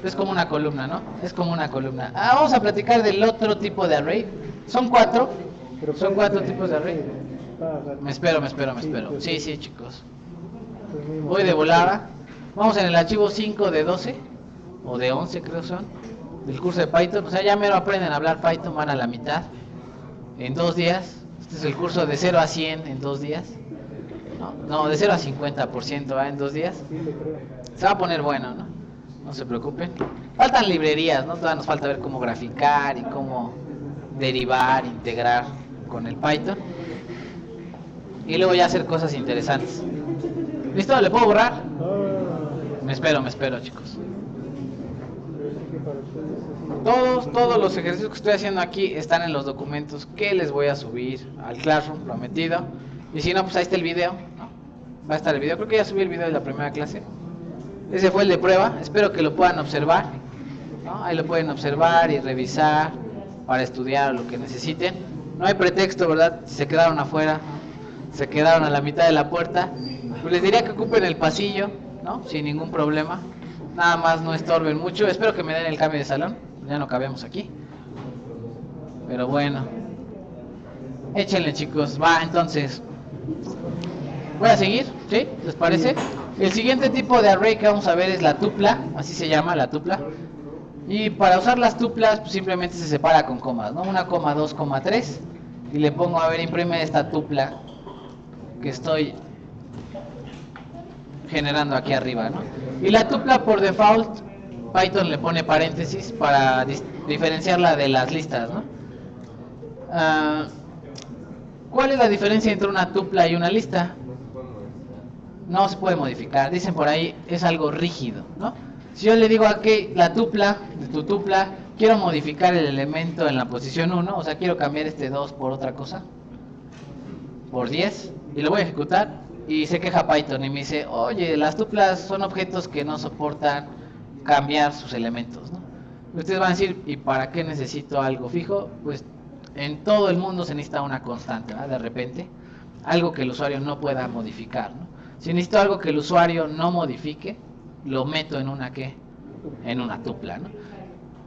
Es como una columna, ¿no? Es como una columna. Vamos a platicar del otro tipo de array. Son 4. Son 4 tipos de array. Me espero. Sí, chicos. Voy de volada. Vamos en el archivo 5 de 12. O de 11 creo son. Del curso de Python. O sea, ya mero aprenden a hablar Python. Van a la mitad. En 2 días. Este es el curso de 0 a 100 en 2 días. No, de 0 a 50%, ¿va? En 2 días. Se va a poner bueno, ¿no? No se preocupen. Faltan librerías, ¿no? Todavía nos falta ver cómo graficar y cómo derivar, integrar con el Python. Y luego ya hacer cosas interesantes. ¿Listo? ¿Le puedo borrar? Me espero, chicos. Todos los ejercicios que estoy haciendo aquí están en los documentos que les voy a subir al Classroom, prometido. Y si no, pues ahí está el video, ¿no? Va a estar el video. Creo que ya subí el video de la primera clase. Ese fue el de prueba. Espero que lo puedan observar, ¿no? Ahí lo pueden observar y revisar para estudiar lo que necesiten. No hay pretexto, ¿verdad? Si se quedaron afuera, se quedaron a la mitad de la puerta, pues les diría que ocupen el pasillo, ¿no? Sin ningún problema. Nada más no estorben mucho. Espero que me den el cambio de salón. Ya no cabemos aquí. Pero bueno. Échenle, chicos. Va, entonces. Voy a seguir, ¿sí? ¿Les parece? El siguiente tipo de array que vamos a ver es la tupla. Así se llama, la tupla. Y para usar las tuplas, pues simplemente se separa con comas, ¿no? 1, 2, 3. Y le pongo, a ver, imprime esta tupla que estoy generando aquí arriba, ¿no? Y la tupla por default, Python le pone paréntesis para diferenciarla de las listas, ¿no? ¿Cuál es la diferencia entre una tupla y una lista? No se puede modificar. Dicen por ahí, es algo rígido, ¿no? Si yo le digo aquí la tupla, de tu tupla, quiero modificar el elemento en la posición 1, o sea, quiero cambiar este 2 por otra cosa, por 10, y lo voy a ejecutar, y se queja Python y me dice, oye, las tuplas son objetos que no soportan cambiar sus elementos, ¿no? Ustedes van a decir, ¿y para qué necesito algo fijo? Pues en todo el mundo se necesita una constante, ¿verdad? De repente, algo que el usuario no pueda modificar, ¿no? Si necesito algo que el usuario no modifique, lo meto en una ¿qué? En una tupla, ¿no?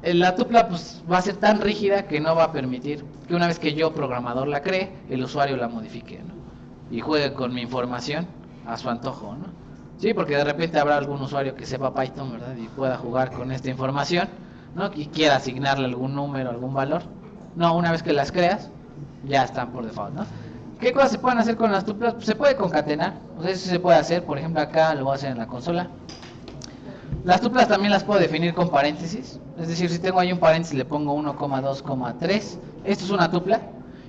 La tupla pues va a ser tan rígida que no va a permitir que una vez que yo programador la cree, el usuario la modifique, ¿no? Y juegue con mi información a su antojo, ¿no? Sí, porque de repente habrá algún usuario que sepa Python, ¿verdad? Y pueda jugar con esta información, ¿no? Y quiera asignarle algún número, algún valor. No, una vez que las creas, ya están por default, ¿no? ¿Qué cosas se pueden hacer con las tuplas? Pues se puede concatenar, o sea, eso se puede hacer, por ejemplo acá lo voy a hacer en la consola. Las tuplas también las puedo definir con paréntesis, es decir, si tengo ahí un paréntesis le pongo 1, 2, 3, esto es una tupla,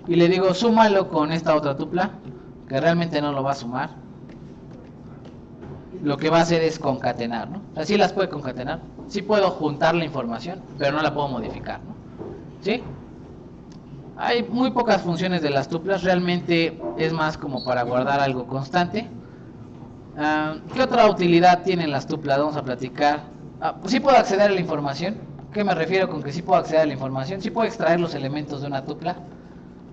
y le digo súmalo con esta otra tupla, que realmente no lo va a sumar. Lo que va a hacer es concatenar, ¿no? O sea, sí las puede concatenar, sí puedo juntar la información, pero no la puedo modificar, ¿no? ¿Sí? Hay muy pocas funciones de las tuplas, realmente es más como para guardar algo constante. ¿Qué otra utilidad tienen las tuplas? Vamos a platicar. Pues sí puedo acceder a la información. ¿Qué me refiero con que sí puedo acceder a la información? Sí puedo extraer los elementos de una tupla.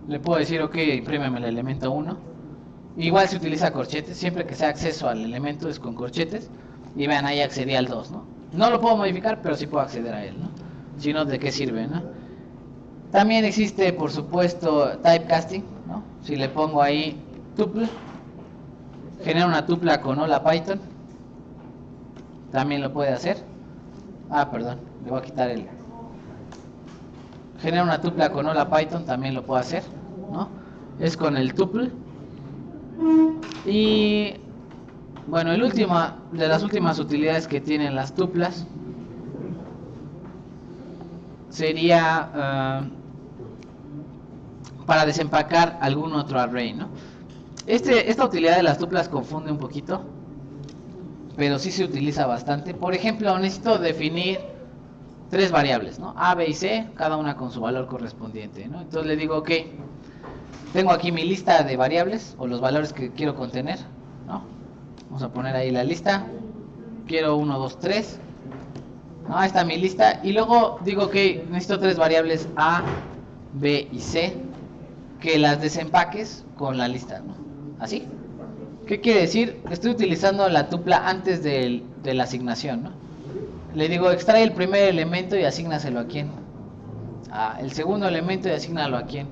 Le puedo decir, ok, imprímeme el elemento 1. Igual se utiliza corchetes, siempre que sea acceso al elemento es con corchetes. Y vean, ahí accedí al 2, ¿no? No lo puedo modificar, pero sí puedo acceder a él, ¿no? Si no, ¿de qué sirve, no? También existe, por supuesto, typecasting, ¿no? Si le pongo ahí tuple, genera una tupla con hola Python. También lo puede hacer. Perdón, le voy a quitar el... Genera una tupla con hola Python, también lo puedo hacer, ¿no? Es con el tuple. Y bueno, el último de las últimas utilidades que tienen las tuplas sería para desempacar algún otro array, ¿no? Esta utilidad de las tuplas confunde un poquito, pero sí se utiliza bastante. Por ejemplo, necesito definir 3 variables, ¿no? A, B y C, cada una con su valor correspondiente, ¿no? Entonces le digo, ok, tengo aquí mi lista de variables o los valores que quiero contener, ¿no? Vamos a poner ahí la lista. Quiero 1, 2, 3. ¿No? Ahí está mi lista. Y luego digo, ok, necesito 3 variables A, B y C, que las desempaques con la lista, ¿no? ¿Así? ¿Qué quiere decir? Estoy utilizando la tupla antes de la asignación, ¿no? Le digo, extrae el primer elemento y asígnaselo a quién. El segundo elemento y asígnalo a quién.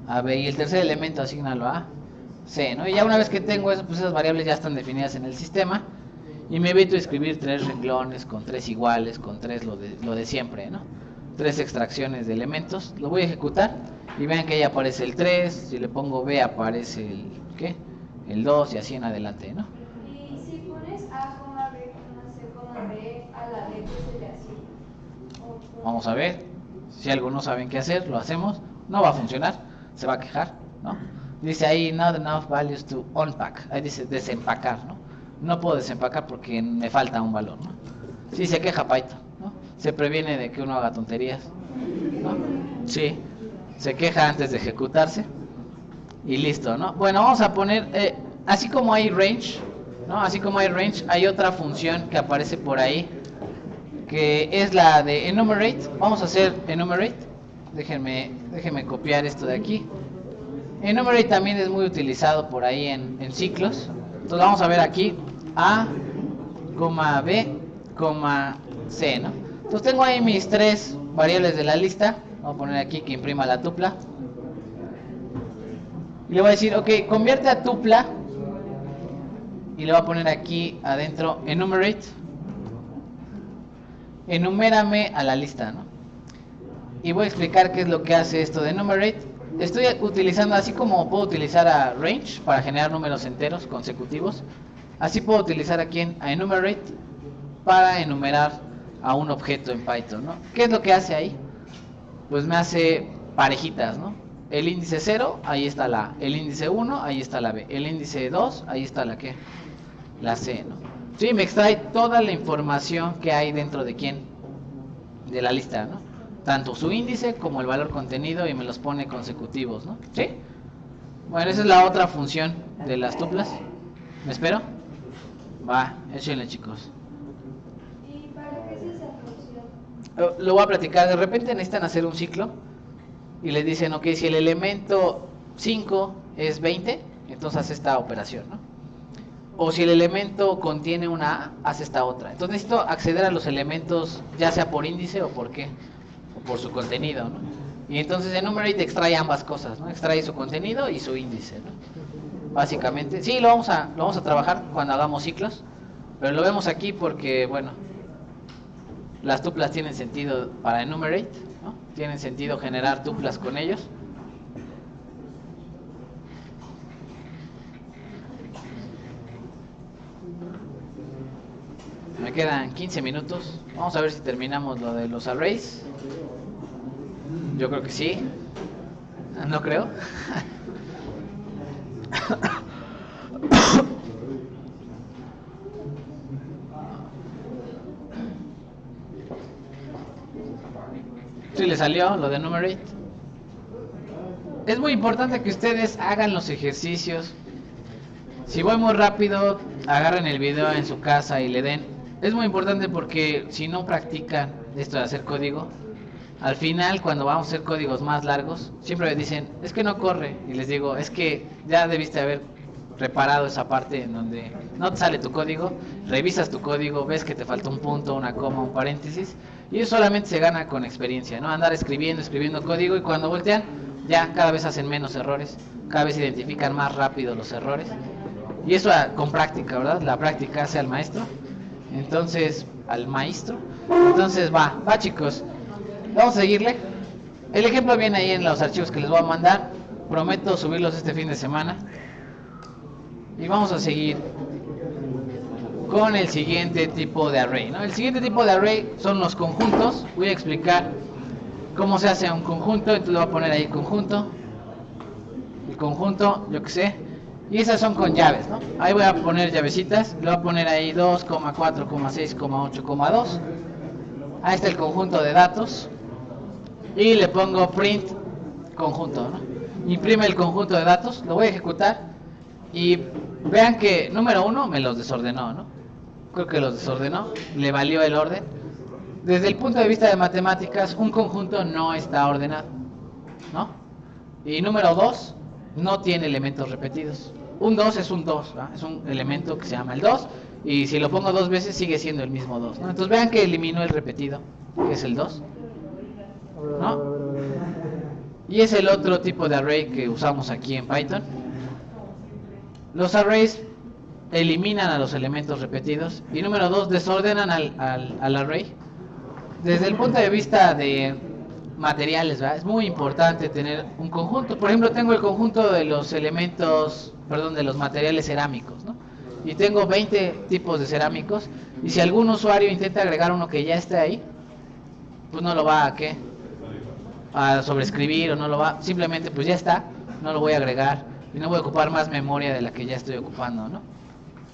A B. Y el tercer elemento asígnalo a C, ¿no? Y ya una vez que tengo eso, pues esas variables ya están definidas en el sistema. Y me evito escribir 3 renglones con 3 iguales, con 3 lo de siempre, ¿no? 3 extracciones de elementos. Lo voy a ejecutar y vean que ahí aparece el 3. Si le pongo B aparece el, ¿qué? El 2 y así en adelante, ¿no? Y si pones A, B, C, B, a la B, ¿qué se le asigna? Vamos a ver. Si algo no saben qué hacer, lo hacemos. No va a funcionar, se va a quejar, ¿no? Dice ahí, not enough values to unpack. Ahí dice desempacar, ¿no? No puedo desempacar porque me falta un valor, ¿no? Sí, se queja Python, ¿no? Se previene de que uno haga tonterías, ¿no? Sí, se queja antes de ejecutarse. Y listo, ¿no? Bueno, vamos a poner, así como hay range, ¿no? Así como hay range, hay otra función que aparece por ahí, que es la de enumerate. Vamos a hacer enumerate. Déjenme copiar esto de aquí. Enumerate también es muy utilizado por ahí en ciclos. Entonces vamos a ver aquí A, B, C, ¿no? Entonces tengo ahí mis 3 variables de la lista. Vamos a poner aquí que imprima la tupla. Y le voy a decir, ok, convierte a tupla. Y le voy a poner aquí adentro enumerate. Enumérame a la lista, ¿no? Y voy a explicar qué es lo que hace esto de enumerate. Estoy utilizando, así como puedo utilizar a range para generar números enteros consecutivos, así puedo utilizar aquí a enumerate para enumerar a un objeto en Python, ¿no? ¿Qué es lo que hace ahí? Pues me hace parejitas, ¿no? El índice 0, ahí está la A. El índice 1, ahí está la B. El índice 2, ahí está la ¿qué? La C, ¿no? Sí, me extrae toda la información que hay dentro de quién, de la lista, ¿no? Tanto su índice como el valor contenido y me los pone consecutivos, ¿no? ¿Sí? Bueno, esa es la otra función de las tuplas. ¿Me espero? Va, échenle, chicos. ¿Y para qué es esa función? Lo voy a platicar. De repente necesitan hacer un ciclo y les dicen, ok, si el elemento 5 es 20, entonces hace esta operación, ¿no? O si el elemento contiene una A, hace esta otra. Entonces necesito acceder a los elementos, ya sea por índice o por qué, o por su contenido, ¿no? Y entonces enumerate extrae ambas cosas, ¿no? Extrae su contenido y su índice, ¿no? Básicamente. Sí, lo vamos a trabajar cuando hagamos ciclos, pero lo vemos aquí porque, bueno, las tuplas tienen sentido para enumerate, ¿no? Tienen sentido generar tuplas con ellos. Me quedan 15 minutos. Vamos a ver si terminamos lo de los arrays. Yo creo que sí. No creo. ¿Sí le salió lo de enumerate? Es muy importante que ustedes hagan los ejercicios. Si voy muy rápido, agarren el video en su casa y le den. Es muy importante porque si no practican esto de hacer código, al final cuando vamos a hacer códigos más largos, siempre me dicen, es que no corre. Y les digo, es que ya debiste haber reparado esa parte en donde no te sale tu código, revisas tu código, ves que te falta un punto, una coma, un paréntesis, y eso solamente se gana con experiencia, ¿no? Andar escribiendo código, y cuando voltean, ya cada vez hacen menos errores, cada vez identifican más rápido los errores, y eso con práctica, ¿verdad? La práctica hace al maestro, entonces, al maestro, entonces va chicos, vamos a seguirle. El ejemplo viene ahí en los archivos que les voy a mandar, prometo subirlos este fin de semana. Y vamos a seguir con el siguiente tipo de array, ¿no? El siguiente tipo de array son los conjuntos. Voy a explicar cómo se hace un conjunto. Entonces le voy a poner ahí conjunto. El conjunto, yo que sé. Y esas son con llaves, ¿no? Ahí voy a poner llavecitas. Le voy a poner ahí 2, 4, 6, 8, 2. Ahí está el conjunto de datos. Y le pongo print conjunto, ¿no? Imprime el conjunto de datos. Lo voy a ejecutar. Y vean que número 1 me los desordenó, ¿no? Creo que los desordenó, le valió el orden. Desde el punto de vista de matemáticas, un conjunto no está ordenado, ¿no? Y número 2 no tiene elementos repetidos. Un 2 es un 2, ¿verdad? Es un elemento que se llama el 2, y si lo pongo 2 veces sigue siendo el mismo 2, ¿no? Entonces vean que eliminó el repetido, que es el 2, ¿no? Y es el otro tipo de array que usamos aquí en Python. Los arrays eliminan a los elementos repetidos. Y número 2, desordenan al array. Desde el punto de vista de materiales, ¿verdad? Es muy importante tener un conjunto. Por ejemplo, tengo el conjunto de los de los materiales cerámicos, ¿no? Y tengo 20 tipos de cerámicos. Y si algún usuario intenta agregar uno que ya esté ahí, pues no lo va a sobreescribir, o no lo va, simplemente pues ya está, no lo voy a agregar. Y no voy a ocupar más memoria de la que ya estoy ocupando, ¿no?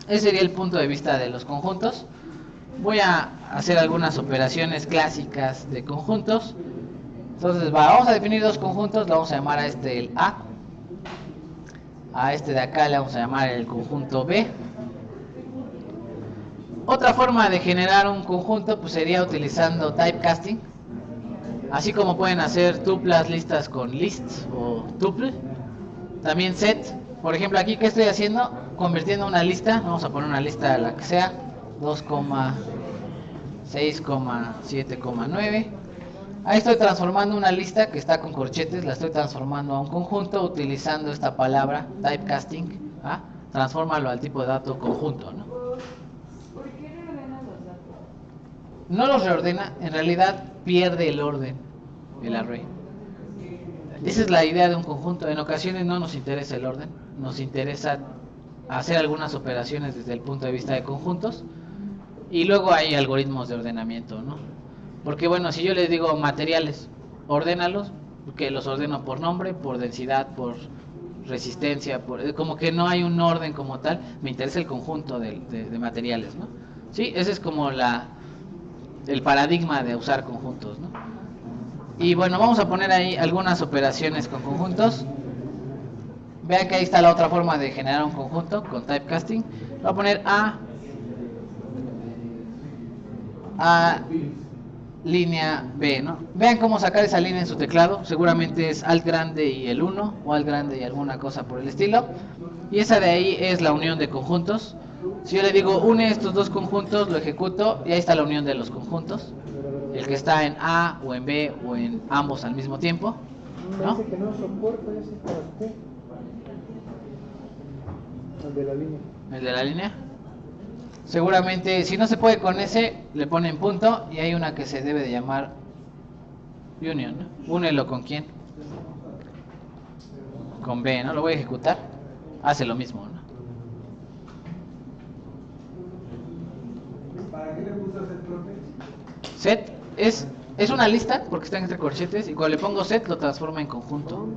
Ese sería el punto de vista de los conjuntos. Voy a hacer algunas operaciones clásicas de conjuntos. Entonces vamos a definir dos conjuntos. Le vamos a llamar a este el A. A este de acá le vamos a llamar el conjunto B. Otra forma de generar un conjunto pues sería utilizando typecasting. Así como pueden hacer tuplas listas con lists o tuple. También set, por ejemplo aquí que estoy haciendo, convirtiendo una lista, vamos a poner una lista la que sea, 2,6,7,9. Ahí estoy transformando una lista que está con corchetes, la estoy transformando a un conjunto utilizando esta palabra typecasting, ¿ah? Transfórmalo al tipo de dato conjunto, ¿no? ¿Por qué reordena los datos? No los reordena, en realidad pierde el orden, el array. Esa es la idea de un conjunto. En ocasiones no nos interesa el orden, nos interesa hacer algunas operaciones desde el punto de vista de conjuntos, y luego hay algoritmos de ordenamiento, ¿no? Porque bueno, si yo les digo materiales, ordénalos, porque los ordeno por nombre, por densidad, por resistencia, como que no hay un orden como tal, me interesa el conjunto de materiales, ¿no? Sí, ese es como el paradigma de usar conjuntos, ¿no? Y bueno, vamos a poner ahí algunas operaciones con conjuntos. Vean que ahí está la otra forma de generar un conjunto con typecasting. Voy a poner A línea B, ¿no? Vean cómo sacar esa línea en su teclado. Seguramente es Alt grande y el 1, o Alt grande y alguna cosa por el estilo. Y esa de ahí es la unión de conjuntos. Si yo le digo une estos dos conjuntos, lo ejecuto y ahí está la unión de los conjuntos. El que está en A o en B o en ambos al mismo tiempo, ¿no? Dice que no soporta ese para qué. El de la línea. El de la línea. Seguramente, si no se puede con ese, le ponen punto y hay una que se debe de llamar union, ¿no? Únelo con quién. Con B, ¿no? Lo voy a ejecutar. Hace lo mismo, ¿no? ¿Para qué le puso set, profe? Set es una lista porque está entre corchetes y cuando le pongo set lo transforma en conjunto.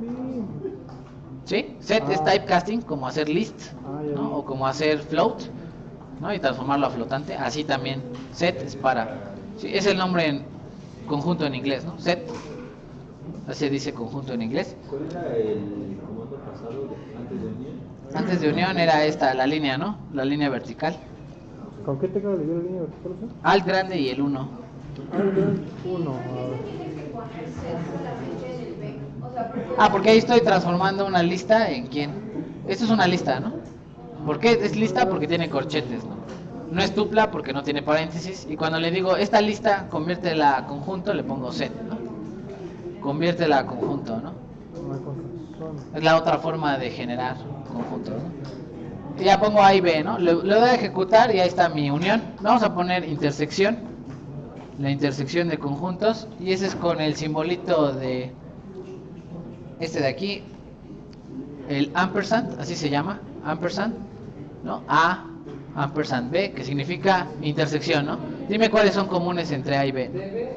¿Sí? Set es typecasting, como hacer list, ¿no? O como hacer float, ¿no? Y transformarlo a flotante. Así también set es para... ¿sí? Es el nombre en conjunto en inglés, ¿no? Set. Así se dice conjunto en inglés. ¿Cuál era el comando pasado antes de unión? Antes de unión era esta, la línea, ¿no? La línea vertical. ¿Con qué tecla le dio la línea vertical? Alt grande y el 1. Uno. Tiene que poner set solamente en el B. O sea, Porque ahí estoy transformando una lista en quién. Esto es una lista, ¿no? ¿Por qué es lista? Porque tiene corchetes, ¿no? No es tupla porque no tiene paréntesis. Y cuando le digo esta lista, conviértela a conjunto, le pongo set, ¿no? Conviértela a conjunto, ¿no? Es la otra forma de generar conjuntos, ¿no? Y ya pongo A y B, ¿no? Le doy a ejecutar y ahí está mi unión. Vamos a poner intersección, la intersección de conjuntos, y ese es con el simbolito de este de aquí, el ampersand, así se llama, ampersand, ¿no? A ampersand B, que significa intersección, ¿no? Dime cuáles son comunes entre A y B. Debe,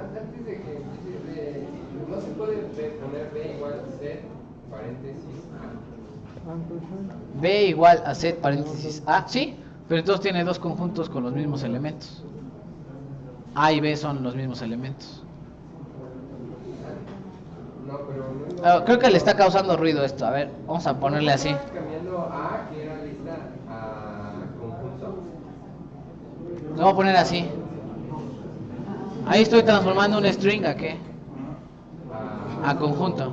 antes de que empieces, no se puede poner B igual a C, paréntesis A. B igual a set paréntesis A, sí, pero entonces tiene dos conjuntos con los mismos elementos. A y B son los mismos elementos. No, pero no, Creo que le está causando ruido esto. A ver, vamos a ponerle así. cambiando A, que era lista, a conjunto. Lo voy a poner así. Ahí estoy transformando un string a qué? A conjunto,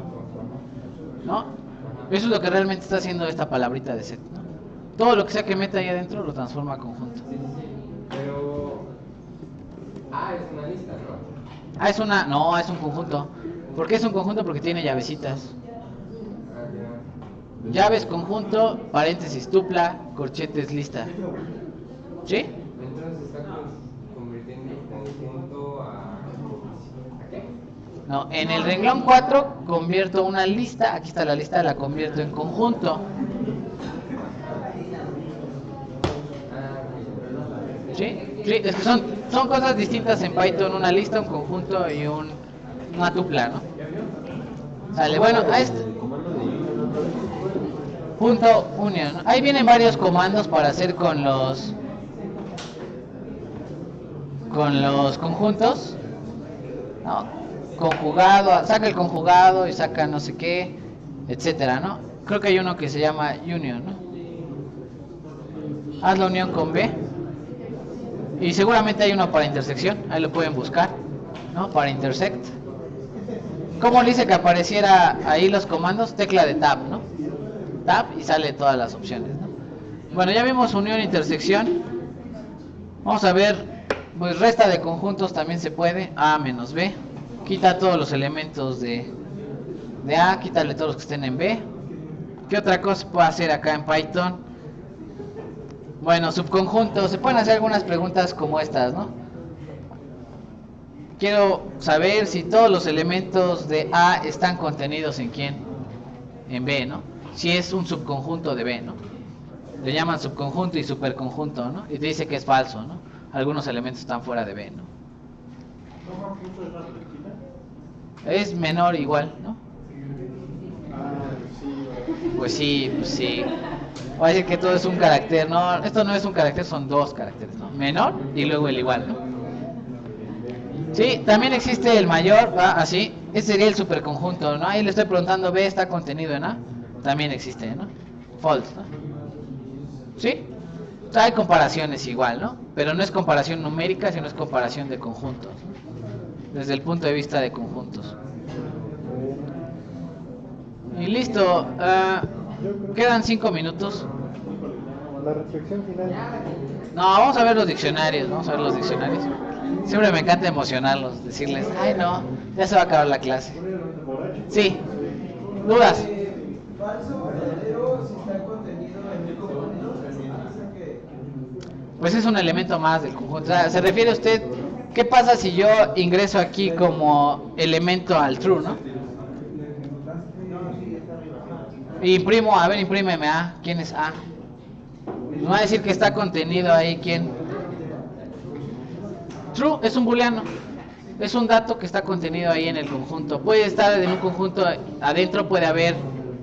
¿no? Eso es lo que realmente está haciendo esta palabrita de set, ¿no? Todo lo que sea que meta ahí adentro lo transforma a conjunto. Pero A es una lista, ¿no? Ah, es una... No, es un conjunto. ¿Por qué es un conjunto? Porque tiene llavecitas. Ah, ya. Llaves, conjunto, paréntesis, tupla, corchetes, lista. ¿Sí? Entonces está convirtiendo conjunto a qué? No, en el renglón 4 convierto una lista, aquí está la lista, la convierto en conjunto. ¿Sí? Sí, es que son cosas distintas en Python, una lista, un conjunto y una tupla, ¿no? Sale, bueno, a este punto union, ¿no? Ahí vienen varios comandos para hacer con los conjuntos, ¿no? Conjugado, saca el conjugado y saca no sé qué, etcétera, ¿no? Creo que hay uno que se llama union, ¿no? Haz la unión con B. Y seguramente hay uno para intersección, ahí lo pueden buscar, ¿no? Para intersect. ¿Cómo le hice que apareciera ahí los comandos? Tecla de tab, ¿no? Tab y sale todas las opciones, ¿no? Bueno, ya vimos unión, intersección. Vamos a ver, pues resta de conjuntos también se puede. A menos B. Quita todos los elementos de A, quítale todos los que estén en B. ¿Qué otra cosa se puede hacer acá en Python? Bueno, subconjuntos. Se pueden hacer algunas preguntas como estas, ¿no? Quiero saber si todos los elementos de A están contenidos en quién, en B, ¿no? Si es un subconjunto de B, ¿no? Le llaman subconjunto y superconjunto, ¿no? Y te dice que es falso, ¿no? Algunos elementos están fuera de B, ¿no? Es menor igual, ¿no? Pues sí, pues sí. Va a decir que todo es un carácter, no, esto no es un carácter, son dos caracteres, ¿no? Menor y luego el igual, ¿no? Sí, también existe el mayor, va así, ese sería el superconjunto, ¿no? Ahí le estoy preguntando, ¿B está contenido en A? También existe, ¿no? False, ¿no? ¿Sí? Hay comparaciones igual, ¿no? Pero no es comparación numérica, sino es comparación de conjuntos, ¿no? Desde el punto de vista de conjuntos. Y listo, quedan 5 minutos. La reflexión final. No, vamos a ver los diccionarios, vamos a ver los diccionarios. Siempre me encanta emocionarlos, decirles, ay no, ya se va a acabar la clase. Sí, dudas. Falso o verdadero si está contenido en el conjunto. Pues es un elemento más del conjunto. O sea, se refiere a usted, ¿qué pasa si yo ingreso aquí como elemento al true, no? Imprimo, a ver, imprímeme A. ¿Quién es A? No va a decir que está contenido ahí, ¿quién? True es un booleano. Es un dato que está contenido ahí en el conjunto. Puede estar en un conjunto, adentro puede haber,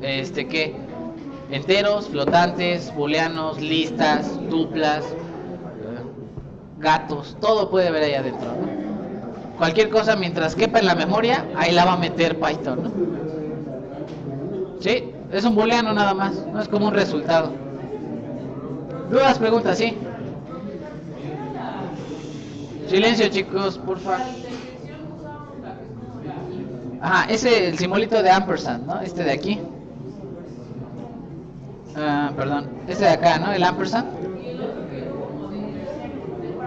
¿qué? Enteros, flotantes, booleanos, listas, duplas, gatos, todo puede haber ahí adentro, ¿no? Cualquier cosa mientras quepa en la memoria, ahí la va a meter Python, ¿no? ¿Sí? Es un booleano nada más, no es como un resultado. ¿Dudas, preguntas? Sí. Silencio, chicos, porfa. Ajá, ese el simbolito de ampersand, ¿no? Este de aquí. perdón, este de acá, ¿no? El ampersand.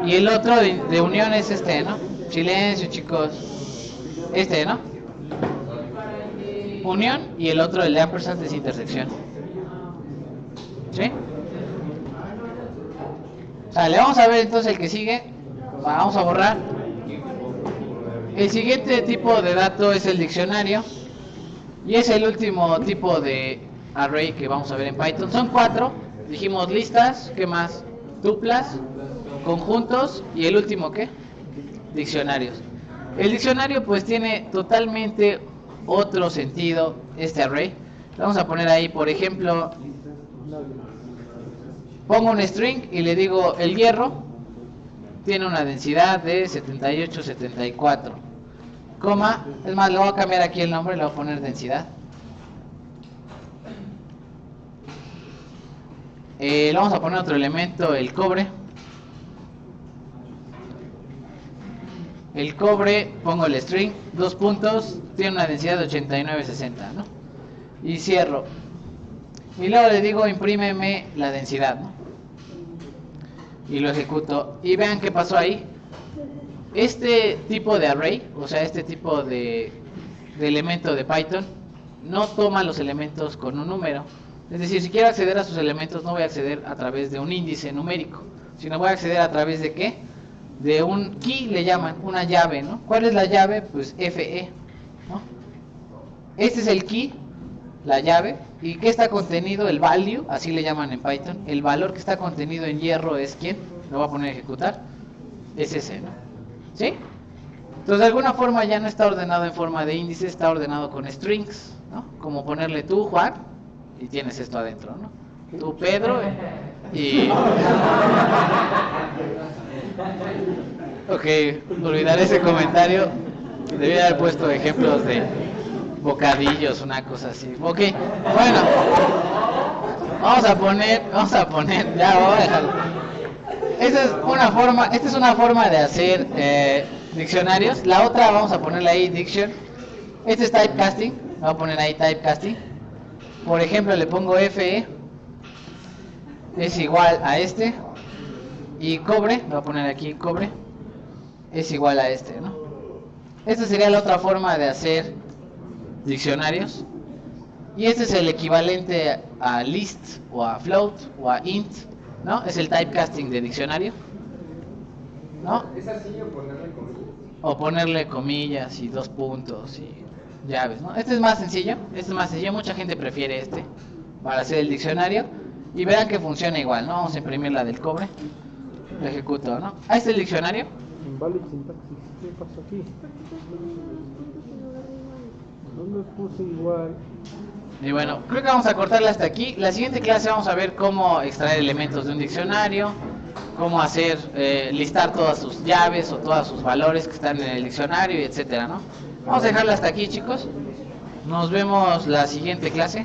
Y el otro de unión es este, ¿no? Silencio, chicos. Este, ¿no? Unión, y el otro, el de ampersand, es intersección. ¿Sí? Sale, vamos a ver entonces el que sigue. Vamos a borrar. El siguiente tipo de dato es el diccionario. Y es el último tipo de array que vamos a ver en Python. Son 4. Dijimos listas, ¿qué más? Tuplas, conjuntos, y el último, ¿qué? Diccionarios. El diccionario pues tiene totalmente otro sentido este array. Vamos a poner ahí, por ejemplo, pongo un string y le digo el hierro tiene una densidad de 7874, coma, es más, le voy a cambiar aquí el nombre, le voy a poner densidad. Le vamos a poner otro elemento, el cobre. El cobre, pongo el string, 2 puntos, tiene una densidad de 8960, ¿no? Y cierro. Y luego le digo, imprímeme la densidad, ¿no? Y lo ejecuto. Y vean qué pasó ahí. Este tipo de array, o sea, este tipo de elemento de Python, no toma los elementos con un número. Es decir, si quiero acceder a sus elementos, no voy a acceder a través de un índice numérico, sino voy a acceder a través de ¿qué? De un key, le llaman, una llave, ¿no? ¿Cuál es la llave? Pues FE, ¿no? Este es el key, la llave. ¿Y qué está contenido? El value, así le llaman en Python. El valor que está contenido en hierro es ¿quién? Lo voy a poner a ejecutar. Es ese, ¿no? ¿Sí? Entonces, de alguna forma ya no está ordenado en forma de índice, está ordenado con strings, ¿no? Como ponerle tú, Juan, y tienes esto adentro, ¿no? Tú, Pedro, y... Ok, olvidar ese comentario. Debía haber puesto ejemplos de bocadillos, una cosa así. Ok, bueno, vamos a poner, ya voy a dejarlo. Esta es una forma de hacer diccionarios. La otra vamos a ponerle ahí diction. Este es typecasting, voy a poner ahí typecasting. Por ejemplo, le pongo FE es igual a este, y cobre, voy a poner aquí cobre, es igual a este, ¿no? Esta sería la otra forma de hacer diccionarios. Y este es el equivalente a list, o a float, o a int, ¿no? Es el typecasting de diccionario, ¿no? ¿Es así o ponerle comillas? O ponerle comillas y 2 puntos y llaves, ¿no? Este es más sencillo, mucha gente prefiere este para hacer el diccionario. Y verán que funciona igual, ¿no? Vamos a imprimir la del cobre. Lo ejecuto, ¿no? Ahí está el diccionario. Invalid sintaxis. ¿Qué pasó aquí? No lo puse igual. Y bueno, creo que vamos a cortarla hasta aquí. La siguiente clase vamos a ver cómo extraer elementos de un diccionario, cómo hacer, listar todas sus llaves o todos sus valores que están en el diccionario, etcétera, ¿no? Vamos a dejarla hasta aquí, chicos. Nos vemos la siguiente clase.